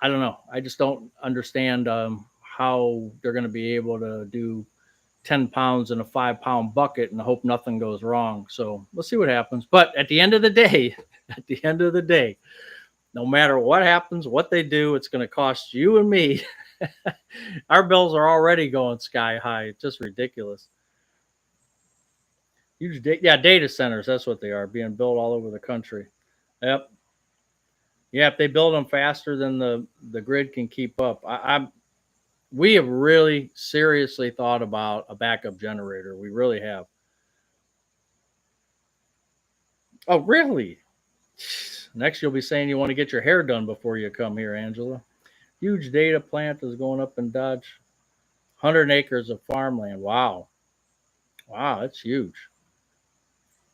I don't know. I just don't understand how they're going to be able to do 10 pounds in a 5-pound bucket and hope nothing goes wrong. So we'll see what happens. But at the end of the day, no matter what happens, what they do, it's going to cost you and me Our bills are already going sky high. It's just ridiculous. Yeah, data centers. That's what they are, being built all over the country. Yep. Yeah, if they build them faster than the grid can keep up. We have really seriously thought about a backup generator. We really have. Oh, really? Next, you'll be saying you want to get your hair done before you come here, Angela. Huge data plant is going up in Dodge. 100 acres of farmland. Wow. Wow, that's huge.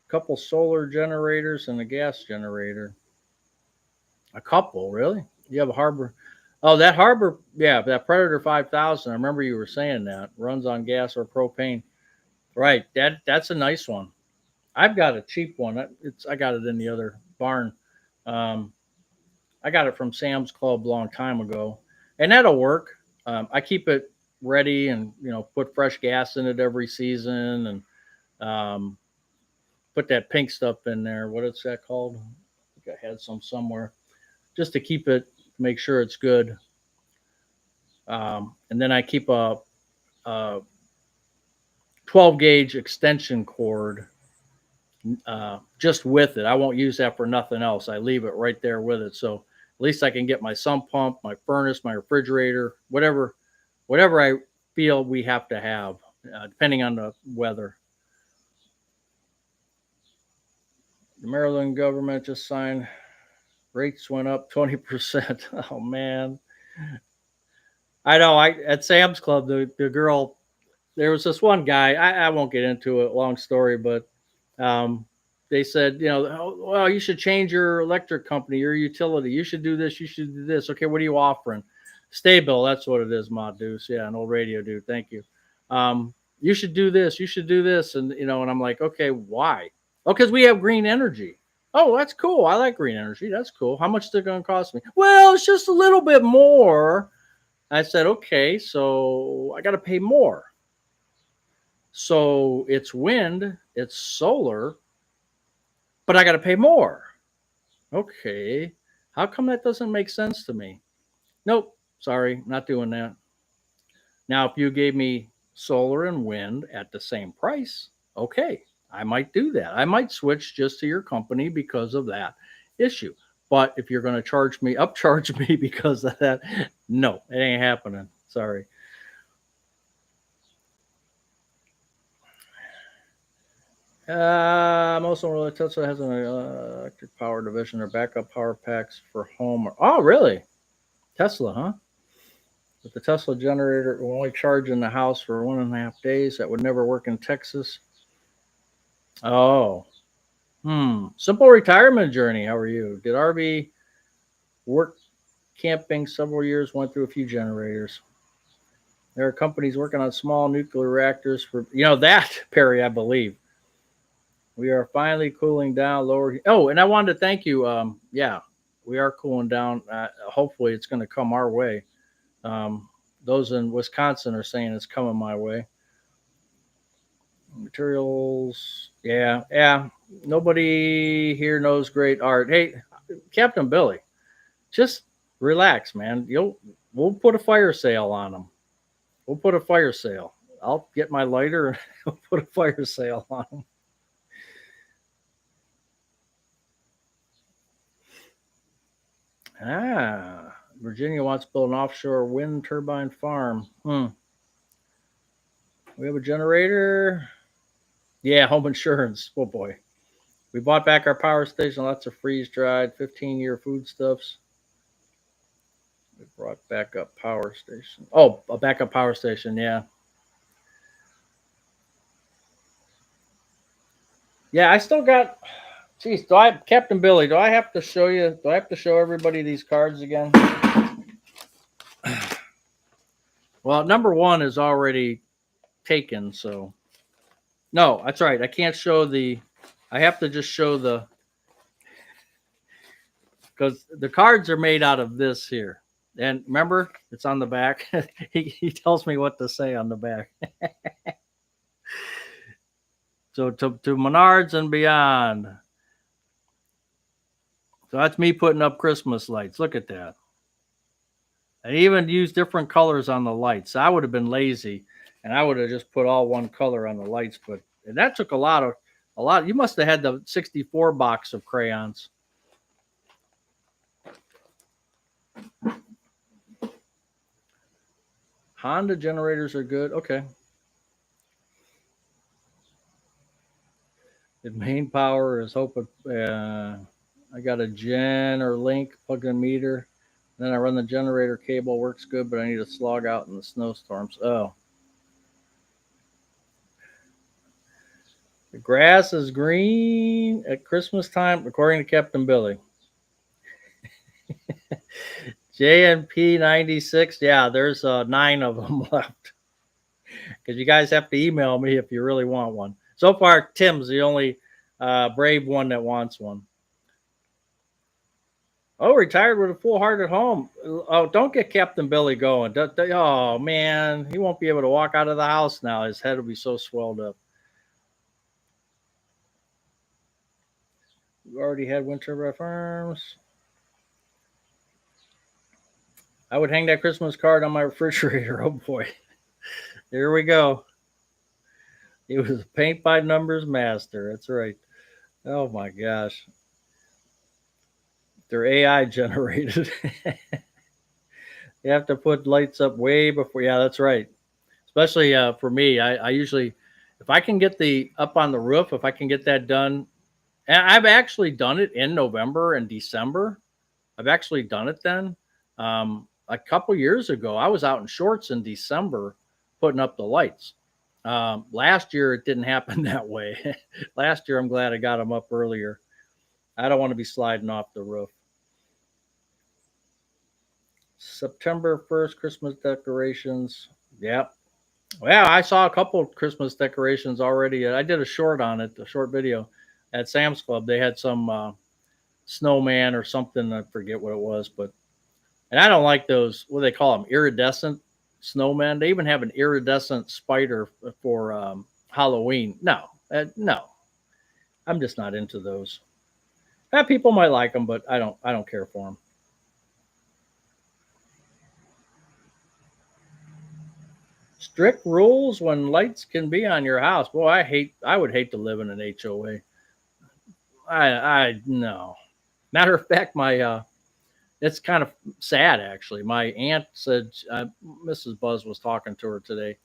Couple solar generators and a gas generator. A couple, really? You have a harbor. Oh, that harbor, yeah, that Predator 5000. I remember you were saying that runs on gas or propane. Right. That's a nice one. I've got a cheap one. I got it in the other barn. Um, I got it from Sam's Club a long time ago, and that'll work. I keep it ready, and put fresh gas in it every season, and put that pink stuff in there. What is that called? I think I had some somewhere, just to keep it, make sure it's good. And then I keep a 12 gauge extension cord just with it. I won't use that for nothing else. I leave it right there with it. So at least I can get my sump pump, my furnace, my refrigerator, whatever I feel we have to have, depending on the weather. The Maryland government just signed. Rates went up 20%. Oh man. I know. At Sam's Club, the girl, there was this one guy. I won't get into it. Long story, but they said, oh, well, you should change your electric company, your utility. You should do this. You should do this. Okay, what are you offering? Stay-Bill. That's what it is, Mod Deuce. Yeah, an old radio dude. Thank you. You should do this. You should do this. And and I'm like, okay, why? Oh, because we have green energy. Oh, that's cool. I like green energy. That's cool. How much is it going to cost me? Well, it's just a little bit more. I said, okay, so I got to pay more. So it's wind, it's solar, but I got to pay more. Okay, how come that doesn't make sense to me? Nope, sorry, not doing that. Now, if you gave me solar and wind at the same price, okay, I might do that. I might switch just to your company because of that issue. But if you're going to upcharge me because of that, no, it ain't happening. Sorry. Most of them Tesla has an electric power division or backup power packs for home. Oh, really? Tesla, huh? But the Tesla generator will only charge in the house for 1.5 days. That would never work in Texas. Oh, simple retirement journey. How are you? Did RV work camping several years? Went through a few generators. There are companies working on small nuclear reactors for that, Perry. I believe we are finally cooling down. Lower. Oh, and I wanted to thank you. Yeah, we are cooling down. Hopefully, it's going to come our way. Those in Wisconsin are saying it's coming my way. Materials. Yeah. Nobody here knows great art. Hey, Captain Billy, just relax, man. We'll put a fire sale on them. We'll put a fire sale. I'll get my lighter and we'll put a fire sale on them. Virginia wants to build an offshore wind turbine farm. We have a generator. Yeah, home insurance. Oh boy. We bought back our power station, lots of freeze dried, 15-year foodstuffs. We brought backup power station. Oh, a backup power station, yeah. Yeah, I still got. Geez, Captain Billy? Do I have to show you? Do I have to show everybody these cards again? Well, number one is already taken, so no, that's right. I can't show the. I have to just show the. Because the cards are made out of this here. And remember, it's on the back. he tells me what to say on the back. So to Menards and beyond. So that's me putting up Christmas lights. Look at that. I even used different colors on the lights. I would have been lazy, and I would have just put all one color on the lights. But and that took a lot. You must have had the 64 box of crayons. Honda generators are good. Okay. The main power is hoping. I got a gen or link plug in meter. Then I run the generator cable. Works good, but I need to slog out in the snowstorms. Oh, the grass is green at Christmas time, according to Captain Billy. JNP 96. Yeah, there's 9 of them left. Because you guys have to email me if you really want one. So far, Tim's the only brave one that wants one. Oh, retired with a full heart at home. Oh, don't get Captain Billy going. Oh, man. He won't be able to walk out of the house now. His head will be so swelled up. We already had Wind Turbine Farms. I would hang that Christmas card on my refrigerator. Oh, boy. Here we go. He was a paint by numbers master. That's right. Oh, my gosh. They're AI generated. You have to put lights up way before. Yeah, that's right. Especially for me, I usually, if I can get the up on the roof, if I can get that done, and I've actually done it in November and December. I've actually done it then. A couple years ago, I was out in shorts in December putting up the lights. Last year, it didn't happen that way. Last year, I'm glad I got them up earlier. I don't want to be sliding off the roof. September 1st, Christmas decorations. Yep. Well, I saw a couple of Christmas decorations already. I did a short on it, a short video at Sam's Club. They had some snowman or something. I forget what it was, but and I don't like those. What do they call them? Iridescent snowmen. They even have an iridescent spider for Halloween. No, no, I'm just not into those. People might like them, but I don't. I don't care for them. Strict rules when lights can be on your house. Boy, I would hate to live in an HOA. I no. Matter of fact, my it's kind of sad actually. My aunt said Mrs. Buzz was talking to her today.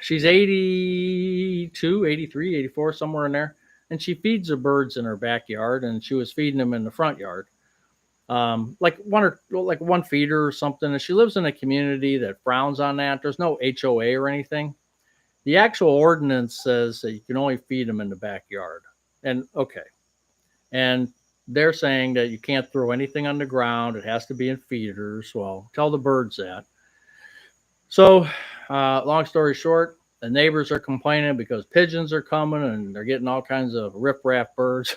She's 82, 83, 84, somewhere in there, and she feeds the birds in her backyard, and she was feeding them in the front yard. Like one feeder or something. And she lives in a community that frowns on that. There's no HOA or anything. The actual ordinance says that you can only feed them in the backyard. And okay, and they're saying that you can't throw anything on the ground. It has to be in feeders. Well, tell the birds that. So, long story short, the neighbors are complaining because pigeons are coming and they're getting all kinds of riprap birds.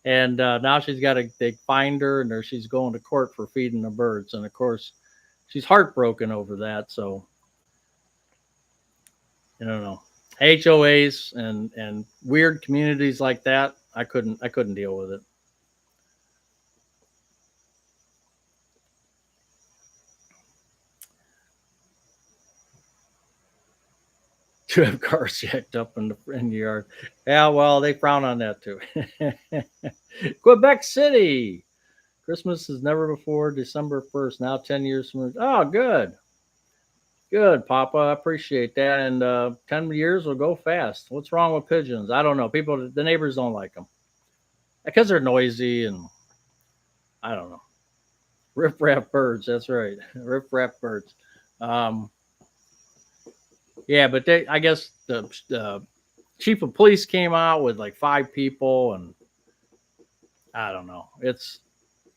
And now she's got to they find her and she's going to court for feeding the birds. And of course, she's heartbroken over that. So I don't know. HOAs and weird communities like that, I couldn't deal with it. To have cars jacked up in the yard. Yeah, well, they frown on that too. Quebec City. Christmas is never before December 1st. Now 10 years from. Oh, good. Good, Papa. I appreciate that. And 10 years will go fast. What's wrong with pigeons? I don't know. The neighbors don't like them because they're noisy and I don't know. Rip rap birds. That's right. Rip rap birds. Um, yeah, but I guess the chief of police came out with like 5 people and I don't know. It's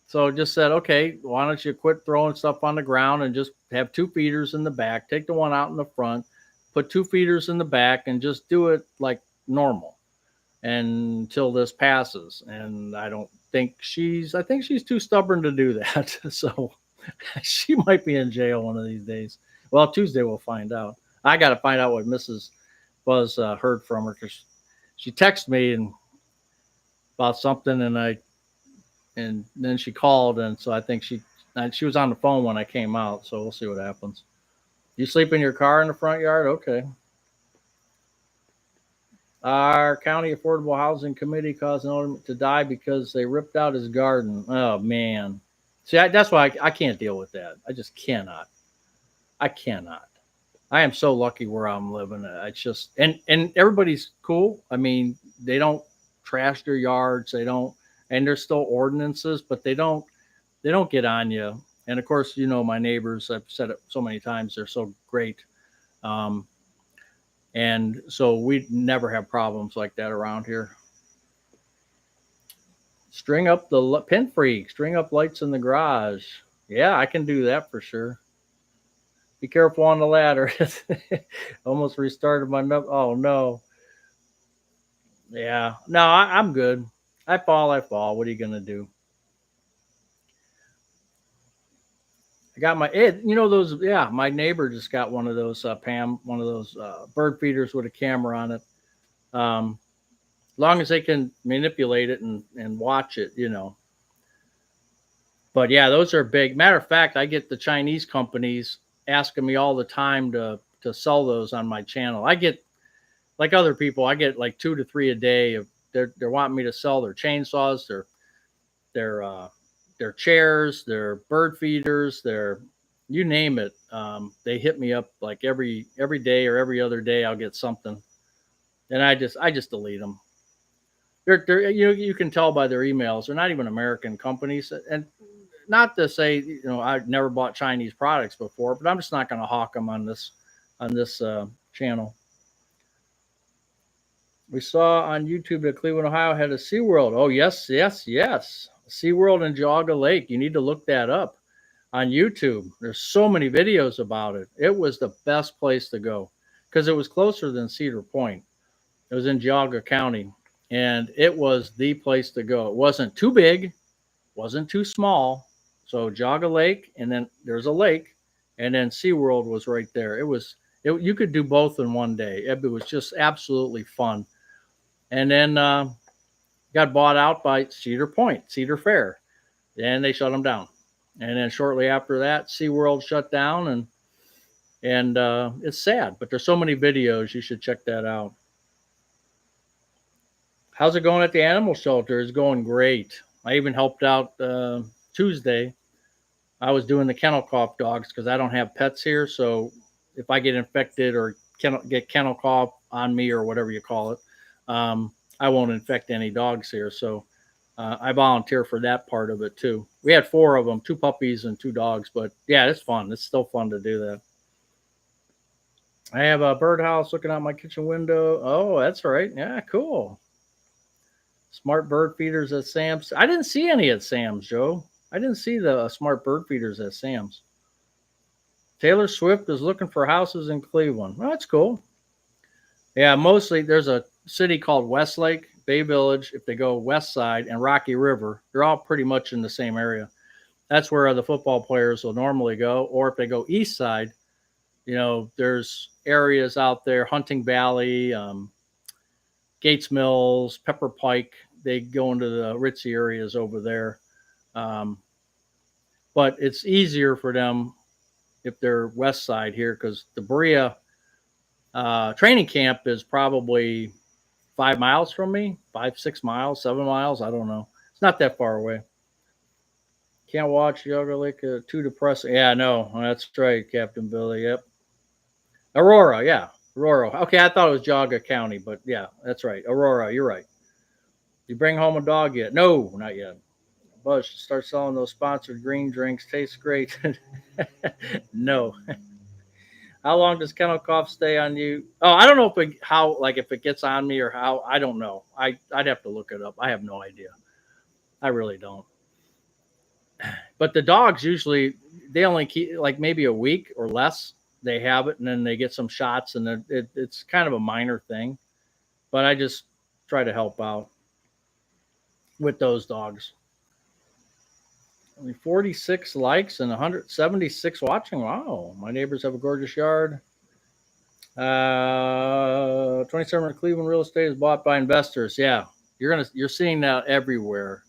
so just said, okay, why don't you quit throwing stuff on the ground and just have 2 feeders in the back, take the one out in the front, put 2 feeders in the back, and just do it like normal until this passes. And I think she's too stubborn to do that. So she might be in jail one of these days. Well, Tuesday we'll find out. I got to find out what Mrs. Buzz heard from her because she texted me and about something, and then she called, and so I think And she was on the phone when I came out, so we'll see what happens. You sleep in your car in the front yard? Okay. Our county affordable housing committee caused an owner to die because they ripped out his garden. Oh man. See, that's why I can't deal with that. I just cannot. I cannot. I am so lucky where I'm living. It's just and everybody's cool. I mean, they don't trash their yards. They don't, and there's still ordinances, but they don't get on you. And of course, my neighbors. I've said it so many times. They're so great. Um, and so we never have problems like that around here. String up the pin freak. String up lights in the garage. Yeah, I can do that for sure. Be careful on the ladder. Almost restarted my oh no. Yeah. No, I'm good. I fall, I fall. What are you gonna do? I got my those, yeah, my neighbor just got one of those Pam, one of those bird feeders with a camera on it. Long as they can manipulate it and watch it. But yeah, those are big. Matter of fact, I get the Chinese companies asking me all the time to sell those on my channel. I get, like other people, I get like 2 to 3 a day. Of they're wanting me to sell their chainsaws, their their chairs, their bird feeders, their, you name it. They hit me up like every day or every other day. I'll get something, and I just delete them. They're you can tell by their emails. They're not even American companies, and not to say I've never bought Chinese products before, but I'm just not going to hawk them on this channel. We saw on YouTube that Cleveland, Ohio had a SeaWorld. Oh, yes, yes, yes. SeaWorld in Geauga Lake. You need to look that up on YouTube. There's so many videos about it. It was the best place to go because it was closer than Cedar Point. It was in Geauga County, and it was the place to go. It wasn't too big, wasn't too small. So Geauga Lake, and then there's a lake, and then SeaWorld was right there. You could do both in one day. It was just absolutely fun. And then got bought out by Cedar Point, Cedar Fair, and they shut them down. And then shortly after that, SeaWorld shut down, and it's sad. But there's so many videos, you should check that out. How's it going at the animal shelter? It's going great. I even helped out Tuesday. I was doing the kennel cough dogs because I don't have pets here. So if I get infected or get kennel cough on me or whatever you call it, I won't infect any dogs here. So I volunteer for that part of it too. We had 4 of them, 2 puppies and 2 dogs. But yeah, it's fun. It's still fun to do that. I have a birdhouse looking out my kitchen window. Oh, that's right. Yeah, cool. Smart bird feeders at Sam's. I didn't see any at Sam's, Joe. I didn't see the smart bird feeders at Sam's. Taylor Swift is looking for houses in Cleveland. Well, that's cool. Yeah, mostly there's a city called Westlake, Bay Village, if they go west side, and Rocky River. They're all pretty much in the same area. That's where the football players will normally go. Or if they go east side, there's areas out there, Hunting Valley, Gates Mills, Pepper Pike. They go into the ritzy areas over there. But it's easier for them if they're west side here because the Berea training camp is probably 5 miles from me, 5, 6 miles, 7 miles. I don't know. It's not that far away. Can't watch Geauga Lake. Too depressing. Yeah, no, that's right, Captain Billy. Yep. Aurora, yeah. Aurora. Okay, I thought it was Geauga County, but yeah, that's right. Aurora, you're right. You bring home a dog yet? No, not yet. Buzz should start selling those sponsored green drinks. Tastes great. No. How long does kennel cough stay on you? Oh, I don't know if it gets on me or how. I don't know. I'd have to look it up. I have no idea. I really don't. But the dogs usually they only keep like maybe a week or less. They have it, and then they get some shots, and it's kind of a minor thing. But I just try to help out with those dogs. Only 46 likes and 176 watching. Wow, my neighbors have a gorgeous yard. 27 Cleveland real estate is bought by investors. Yeah, you're seeing that everywhere.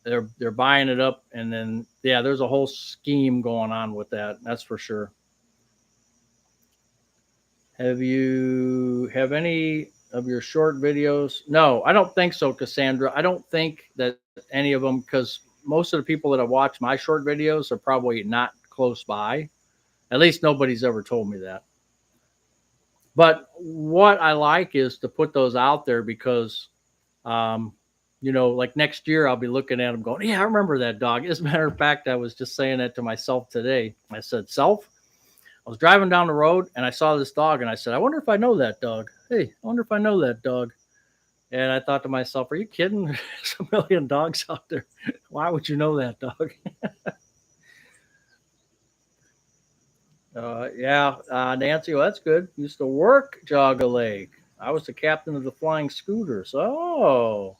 they're buying it up, and then yeah, there's a whole scheme going on with that. That's for sure. Have any of your short videos? No, I don't think so, Cassandra. I don't think that any of them, because most of the people that have watched my short videos are probably not close by. At least nobody's ever told me that. But what I like is to put those out there because, um, like next year I'll be looking at them going, yeah, I remember that dog. As a matter of fact, I was just saying that to myself today. I said, self, I was driving down the road and I saw this dog and I said, I wonder if I know that dog. Hey, I wonder if I know that dog. And I thought to myself, are you kidding? There's a million dogs out there. Why would you know that dog? Yeah, Nancy, well, that's good. Used to work Jogga Lake. I was the captain of the Flying Scooters. Oh,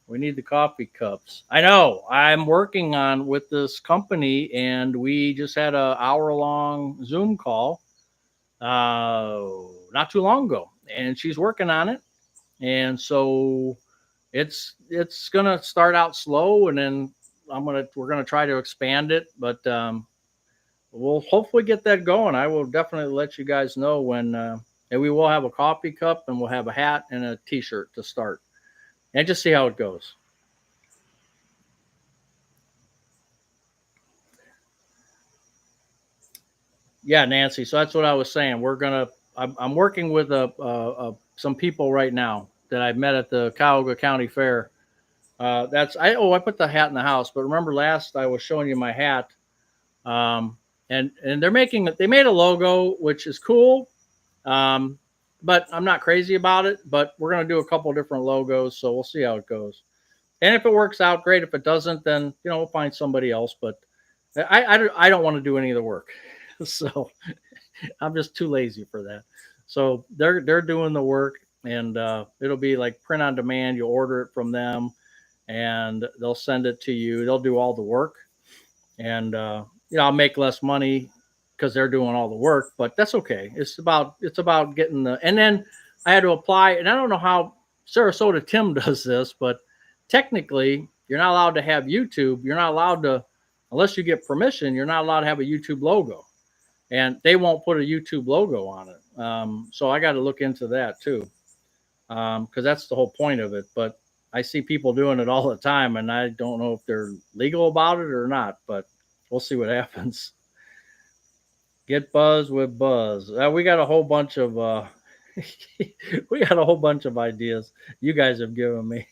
we need the coffee cups. I know. I'm working on with this company, and we just had an hour-long Zoom call not too long ago, and she's working on it. And so it's gonna start out slow, and then we're gonna try to expand it, but we'll hopefully get that going. I will definitely let you guys know when, and we will have a coffee cup and we'll have a hat and a t-shirt to start and just see how it goes. Yeah, Nancy. So that's what I was saying. I'm working with some people right now that I've met at the Cuyahoga County Fair. I put the hat in the house, but remember last I was showing you my hat. Um, and they made a logo, which is cool. But I'm not crazy about it, but we're going to do a couple different logos. So we'll see how it goes. And if it works out, great. If it doesn't, then, we'll find somebody else, but I don't want to do any of the work. So I'm just too lazy for that. So they're doing the work, and it'll be like print on demand. You'll order it from them and they'll send it to you. They'll do all the work, and I'll make less money because they're doing all the work, but that's okay. It's about getting the, and then I had to apply, and I don't know how Sarasota Tim does this, but technically you're not allowed to have YouTube. You're not allowed to, unless you get permission, you're not allowed to have a YouTube logo, and they won't put a YouTube logo on it. So I got to look into that too, because that's the whole point of it. But I see people doing it all the time, and I don't know if they're legal about it or not, but we'll see what happens. Get buzz with buzz. We got a whole bunch of we got a whole bunch of ideas you guys have given me.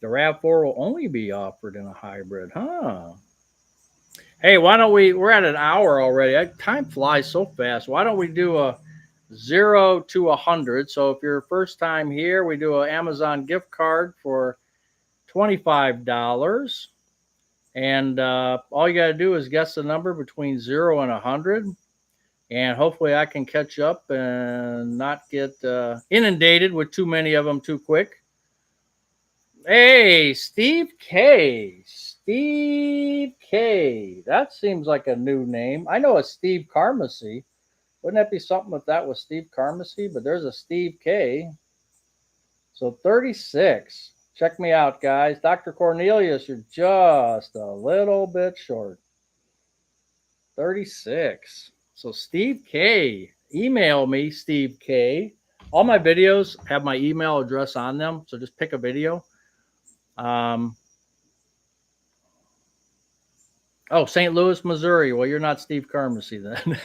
The RAV4 will only be offered in a hybrid, huh? Hey, why don't we're at an hour already. Time flies so fast. Why don't we do a 0 to 100? So if you're first time here, we do an Amazon gift card for $25. And all you got to do is guess the number between 0 and 100. And hopefully I can catch up and not get inundated with too many of them too quick. Hey, Steve K. Steve K. That seems like a new name. I know a Steve Carmacy. Wouldn't that be something if that was Steve Carmacy? But there's a Steve K. So 36. Check me out, guys. Dr. Cornelius, you're just a little bit short. 36. So Steve K. Email me, Steve K. All my videos have my email address on them. So just pick a video. St. Louis, Missouri. Well, you're not Steve Carmacy then.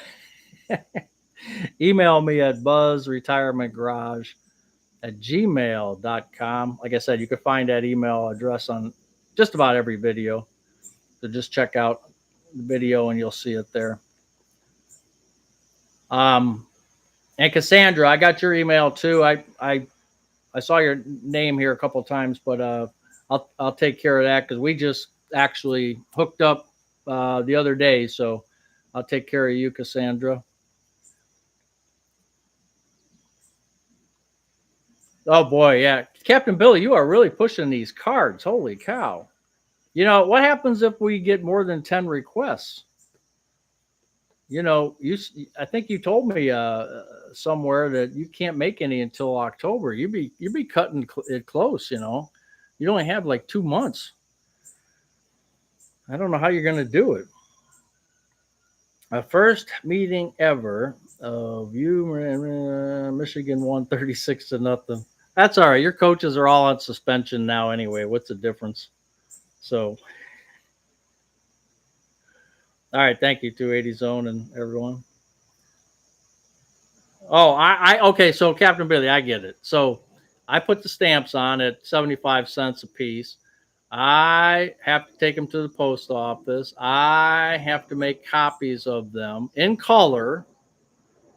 Email me at buzzretirementgarage@gmail.com. Like I said, you can find that email address on just about every video. So just check out the video and you'll see it there. And Cassandra, I got your email too. I saw your name here a couple of times, but I'll take care of that because we just actually hooked up the other day. So I'll take care of you, Cassandra. Oh boy, yeah, Captain Billy, you are really pushing these cards. Holy cow! What happens if we get more than 10 requests? I think you told me somewhere that you can't make any until October. You'd be cutting it close. You You only have like 2 months. I don't know how you're going to do it. A first meeting ever of you, Michigan won 36-0. That's all right. Your coaches are all on suspension now anyway. What's the difference? So, all right. Thank you, 280 Zone and everyone. Oh, okay. So, Captain Billy, I get it. So, I put the stamps on at 75 cents a piece. I have to take them to the post office. I have to make copies of them in color,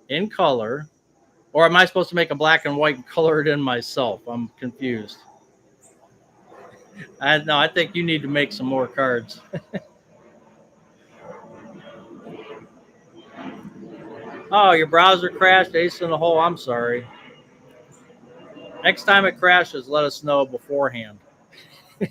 or am I supposed to make a black and white and color it in myself? I'm confused. No, I think you need to make some more cards. Oh, your browser crashed, ace in the hole. I'm sorry. Next time it crashes, let us know beforehand. I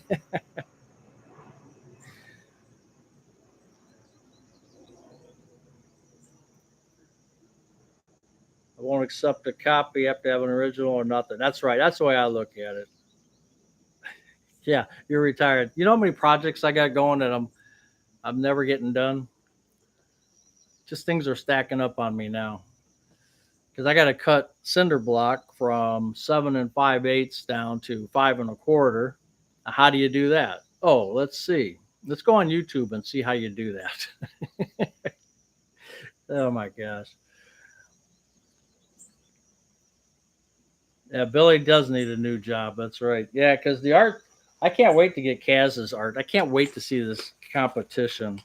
won't accept a copy. You have to have an original or nothing. That's right. That's the way I look at it. Yeah, you're retired. You know how many projects I got going that I'm never getting done? Just things are stacking up on me now. Because I got to cut cinder block from 7 5/8 down to 5 1/4. How do you do that? Oh, let's see. Let's go on YouTube and see how you do that. Oh my gosh. Yeah, Billy does need a new job. That's right. Yeah, because the art, I can't wait to get Kaz's art. I can't wait to see this competition.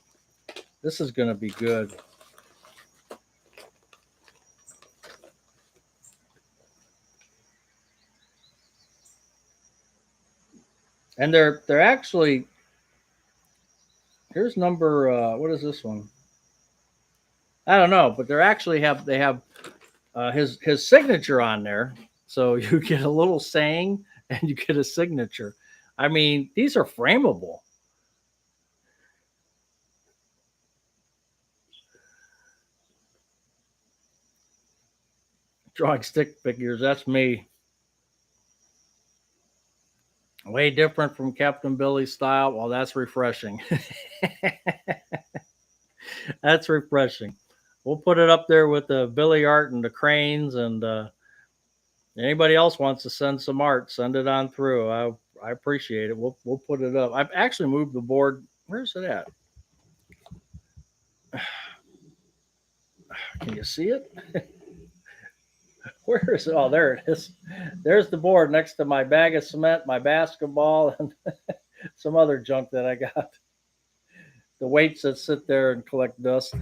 This is going to be good. And they're actually, here's number what is this one? I don't know, but they're actually they have his signature on there, so you get a little saying and you get a signature. I mean, these are frameable. Drawing stick figures, that's me. Way different from Captain Billy's style. Well, that's refreshing. That's refreshing. We'll put it up there with the Billy art and the cranes, and anybody else wants to send some art, send it on through. I appreciate it. We'll put it up. I've actually moved the board. Where's it at? Can you see it? Where is it? Oh, there it is. There's the board next to my bag of cement, my basketball, and some other junk that I got. The weights that sit there and collect dust.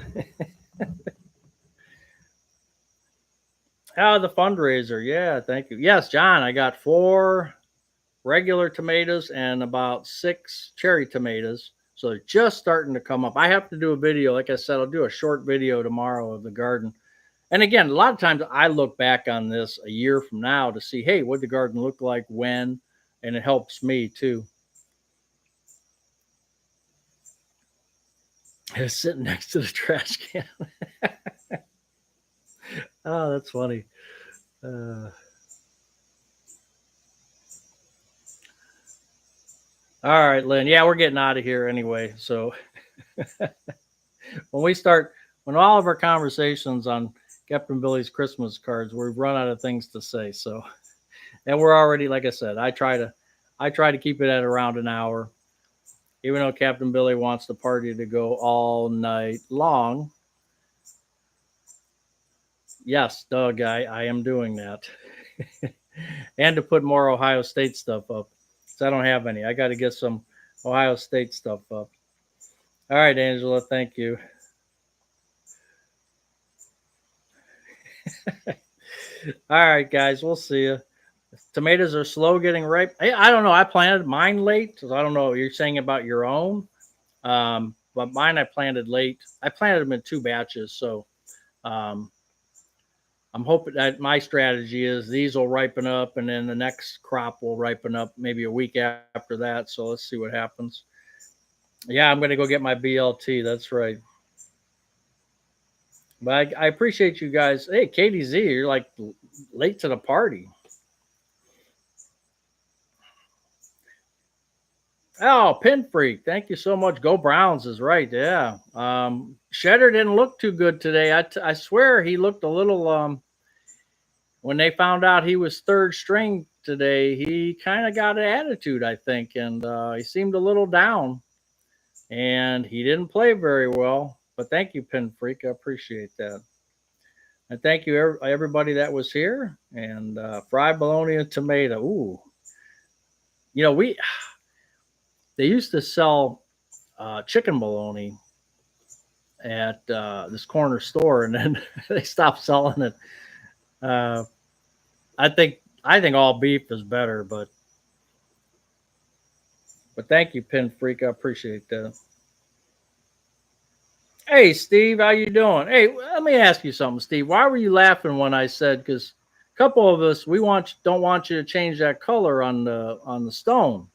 Oh, the fundraiser. Yeah, thank you. Yes, John, I got 4 regular tomatoes and about 6 cherry tomatoes. So they're just starting to come up. I have to do a video. Like I said, I'll do a short video tomorrow of the garden. And again, a lot of times I look back on this a year from now to see, hey, what the garden looked like when, and it helps me too. It's sitting next to the trash can. Oh, that's funny. All right, Lynn. Yeah, we're getting out of here anyway. So when all of our conversations on Captain Billy's Christmas cards, we've run out of things to say. So, and we're already, like I said, I try to keep it at around an hour, even though Captain Billy wants the party to go all night long. Yes, Doug, I am doing that. And to put more Ohio State stuff up. So I don't have any. I got to get some Ohio State stuff up. All right, Angela, thank you. All right, guys, we'll see you. Tomatoes are slow getting ripe. I don't know. I planted mine late, so I don't know. You're saying about your own, but mine I planted late. I planted them in 2 batches, so um, I'm hoping that my strategy is these will ripen up, and then the next crop will ripen up maybe a week after that. So let's see what happens. Yeah, I'm going to go get my BLT. That's right. But I appreciate you guys. Hey, KDZ, you're like late to the party. Oh, Pin Freak, thank you so much. Go Browns is right. Yeah. Shedder didn't look too good today. I swear he looked a little when they found out he was third string today, he kind of got an attitude, I think, and he seemed a little down and he didn't play very well. But thank you, Pin Freak. I appreciate that. And thank you, everybody that was here. And fried bologna and tomato. Ooh, we they used to sell chicken bologna at this corner store, and then they stopped selling it. Uh, I think all beef is better, but thank you, Pin Freak. I appreciate that. Hey, Steve, how you doing? Hey, let me ask you something, Steve. Why were you laughing when I said? Because a couple of us we don't want you to change that color on the stone.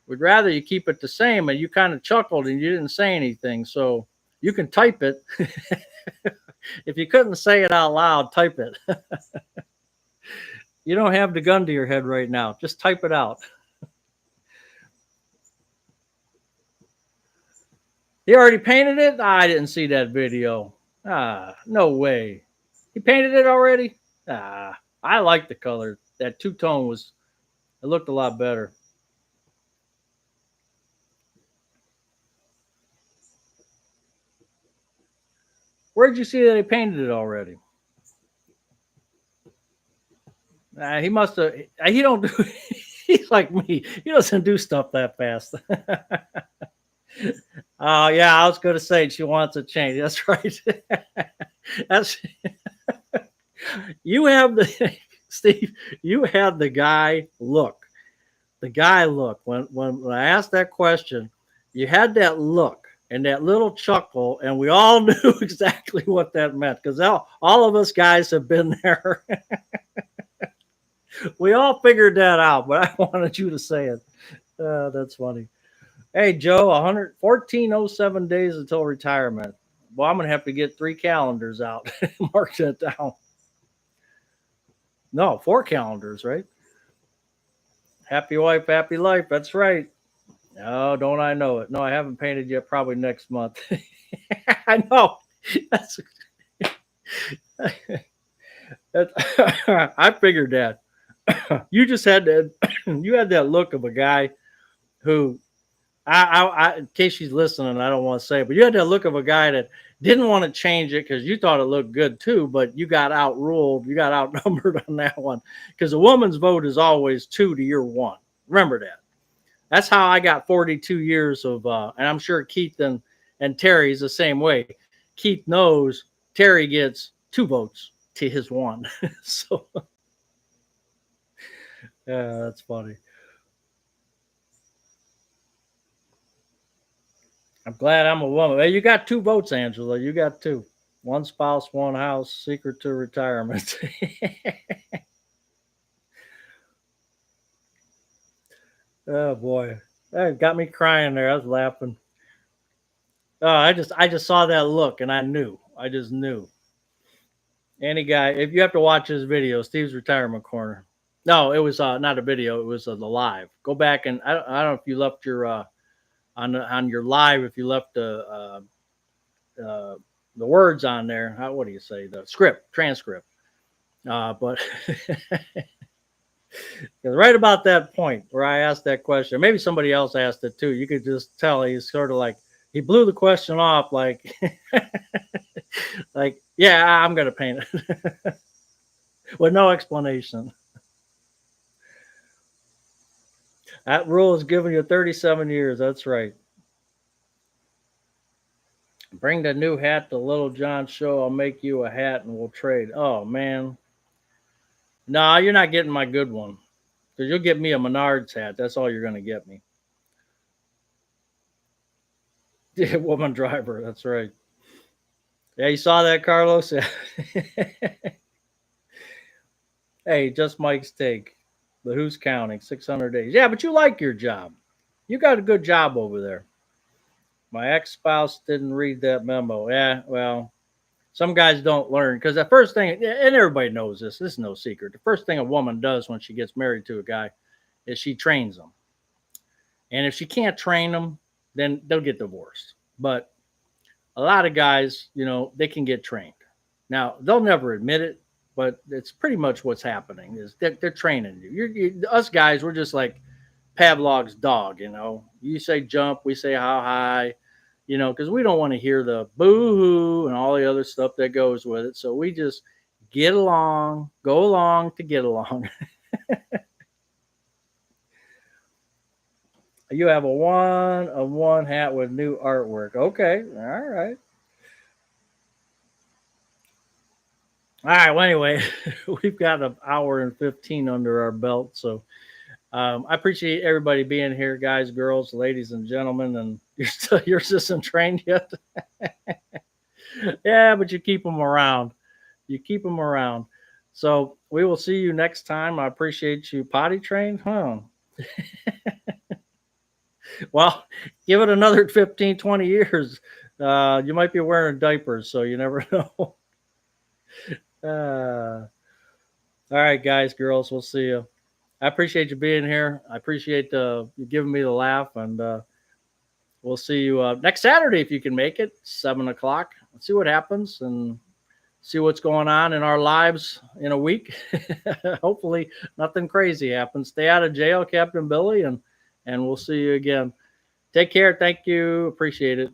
We'd rather you keep it the same. And you kind of chuckled and you didn't say anything, so you can type it. If you couldn't say it out loud, type it. You don't have the gun to your head right now. Just type it out. He already painted it? I didn't see that video. No way. He painted it already? I like the color. That two tone it looked a lot better. Where'd you see that he painted it already? He must have. He don't do. He's like me. He doesn't do stuff that fast. Oh yeah, I was going to say she wants a change. That's right. That's you have the Steve. You have the guy look. The guy look when I asked that question. You had that look and that little chuckle, and we all knew exactly what that meant because all of us guys have been there. We all figured that out, but I wanted you to say it. That's funny. Hey, Joe, 11407 days until retirement. Well, I'm going to have to get 3 calendars out. Mark that down. No, 4 calendars, right? Happy wife, happy life. That's right. Oh, don't I know it? No, I haven't painted yet. Probably next month. I know. That's, I figured that. You just had that. You had that look of a guy who in case she's listening, I don't want to say it, but you had that look of a guy that didn't want to change it because you thought it looked good too, but you got outruled, you got outnumbered on that one. Because a woman's vote is always 2 to your 1. Remember that. That's how I got 42 years of, and I'm sure Keith and Terry's the same way. Keith knows Terry gets 2 votes to his 1. So, yeah, that's funny. I'm glad I'm a woman. Hey, you got 2 votes, Angela. You got 2. 1 spouse, 1 house, secret to retirement. Oh boy. That got me crying there. I was laughing. Oh, I just saw that look and I knew. I just knew. Any guy, if you have to watch his video, Steve's Retirement Corner. No, it was not a video. It was the live. Go back and I don't know if you left your on your live if you left the words on there. What do you say? The script, transcript. But right about that point where I asked that question, maybe somebody else asked it too. You could just tell he's sort of like he blew the question off, like, like, yeah, I'm gonna paint it with no explanation. That rule is giving you 37 years. That's right. Bring the new hat to Little John show. I'll make you a hat and we'll trade. Oh man, no, you're not getting my good one because you'll get me a Menards hat. That's all you're gonna get me. Yeah, woman driver. That's right. Yeah, you saw that, Carlos. Hey, just Mike's take. But who's counting? 600 days. Yeah, but you like your job. You got a good job over there. My ex spouse didn't read that memo. Yeah, well, some guys don't learn because the first thing, and everybody knows this, this is no secret. The first thing a woman does when she gets married to a guy is she trains him. And if she can't train them, then they'll get divorced. But a lot of guys, they can get trained. Now, they'll never admit it, but it's pretty much what's happening is they're training you. Us guys, we're just like Pavlov's dog, You say jump, we say how high, because we don't want to hear the boo hoo and all the other stuff that goes with it. So we just get along, go along to get along. You have a 1-of-1 hat with new artwork. Okay. All right. All right. Well, anyway, we've got an hour and 15 under our belt. So I appreciate everybody being here, guys, girls, ladies, and gentlemen. And your system trained yet? Yeah, but you keep them around. You keep them around. So we will see you next time. I appreciate you potty trained, huh? Well, give it another 15, 20 years. You might be wearing diapers, so you never know. All right, guys, girls, we'll see you. I appreciate you being here. I appreciate you giving me the laugh, and we'll see you next Saturday if you can make it, 7 o'clock. Let's see what happens and see what's going on in our lives in a week. Hopefully, nothing crazy happens. Stay out of jail, Captain Billy, and we'll see you again. Take care. Thank you. Appreciate it.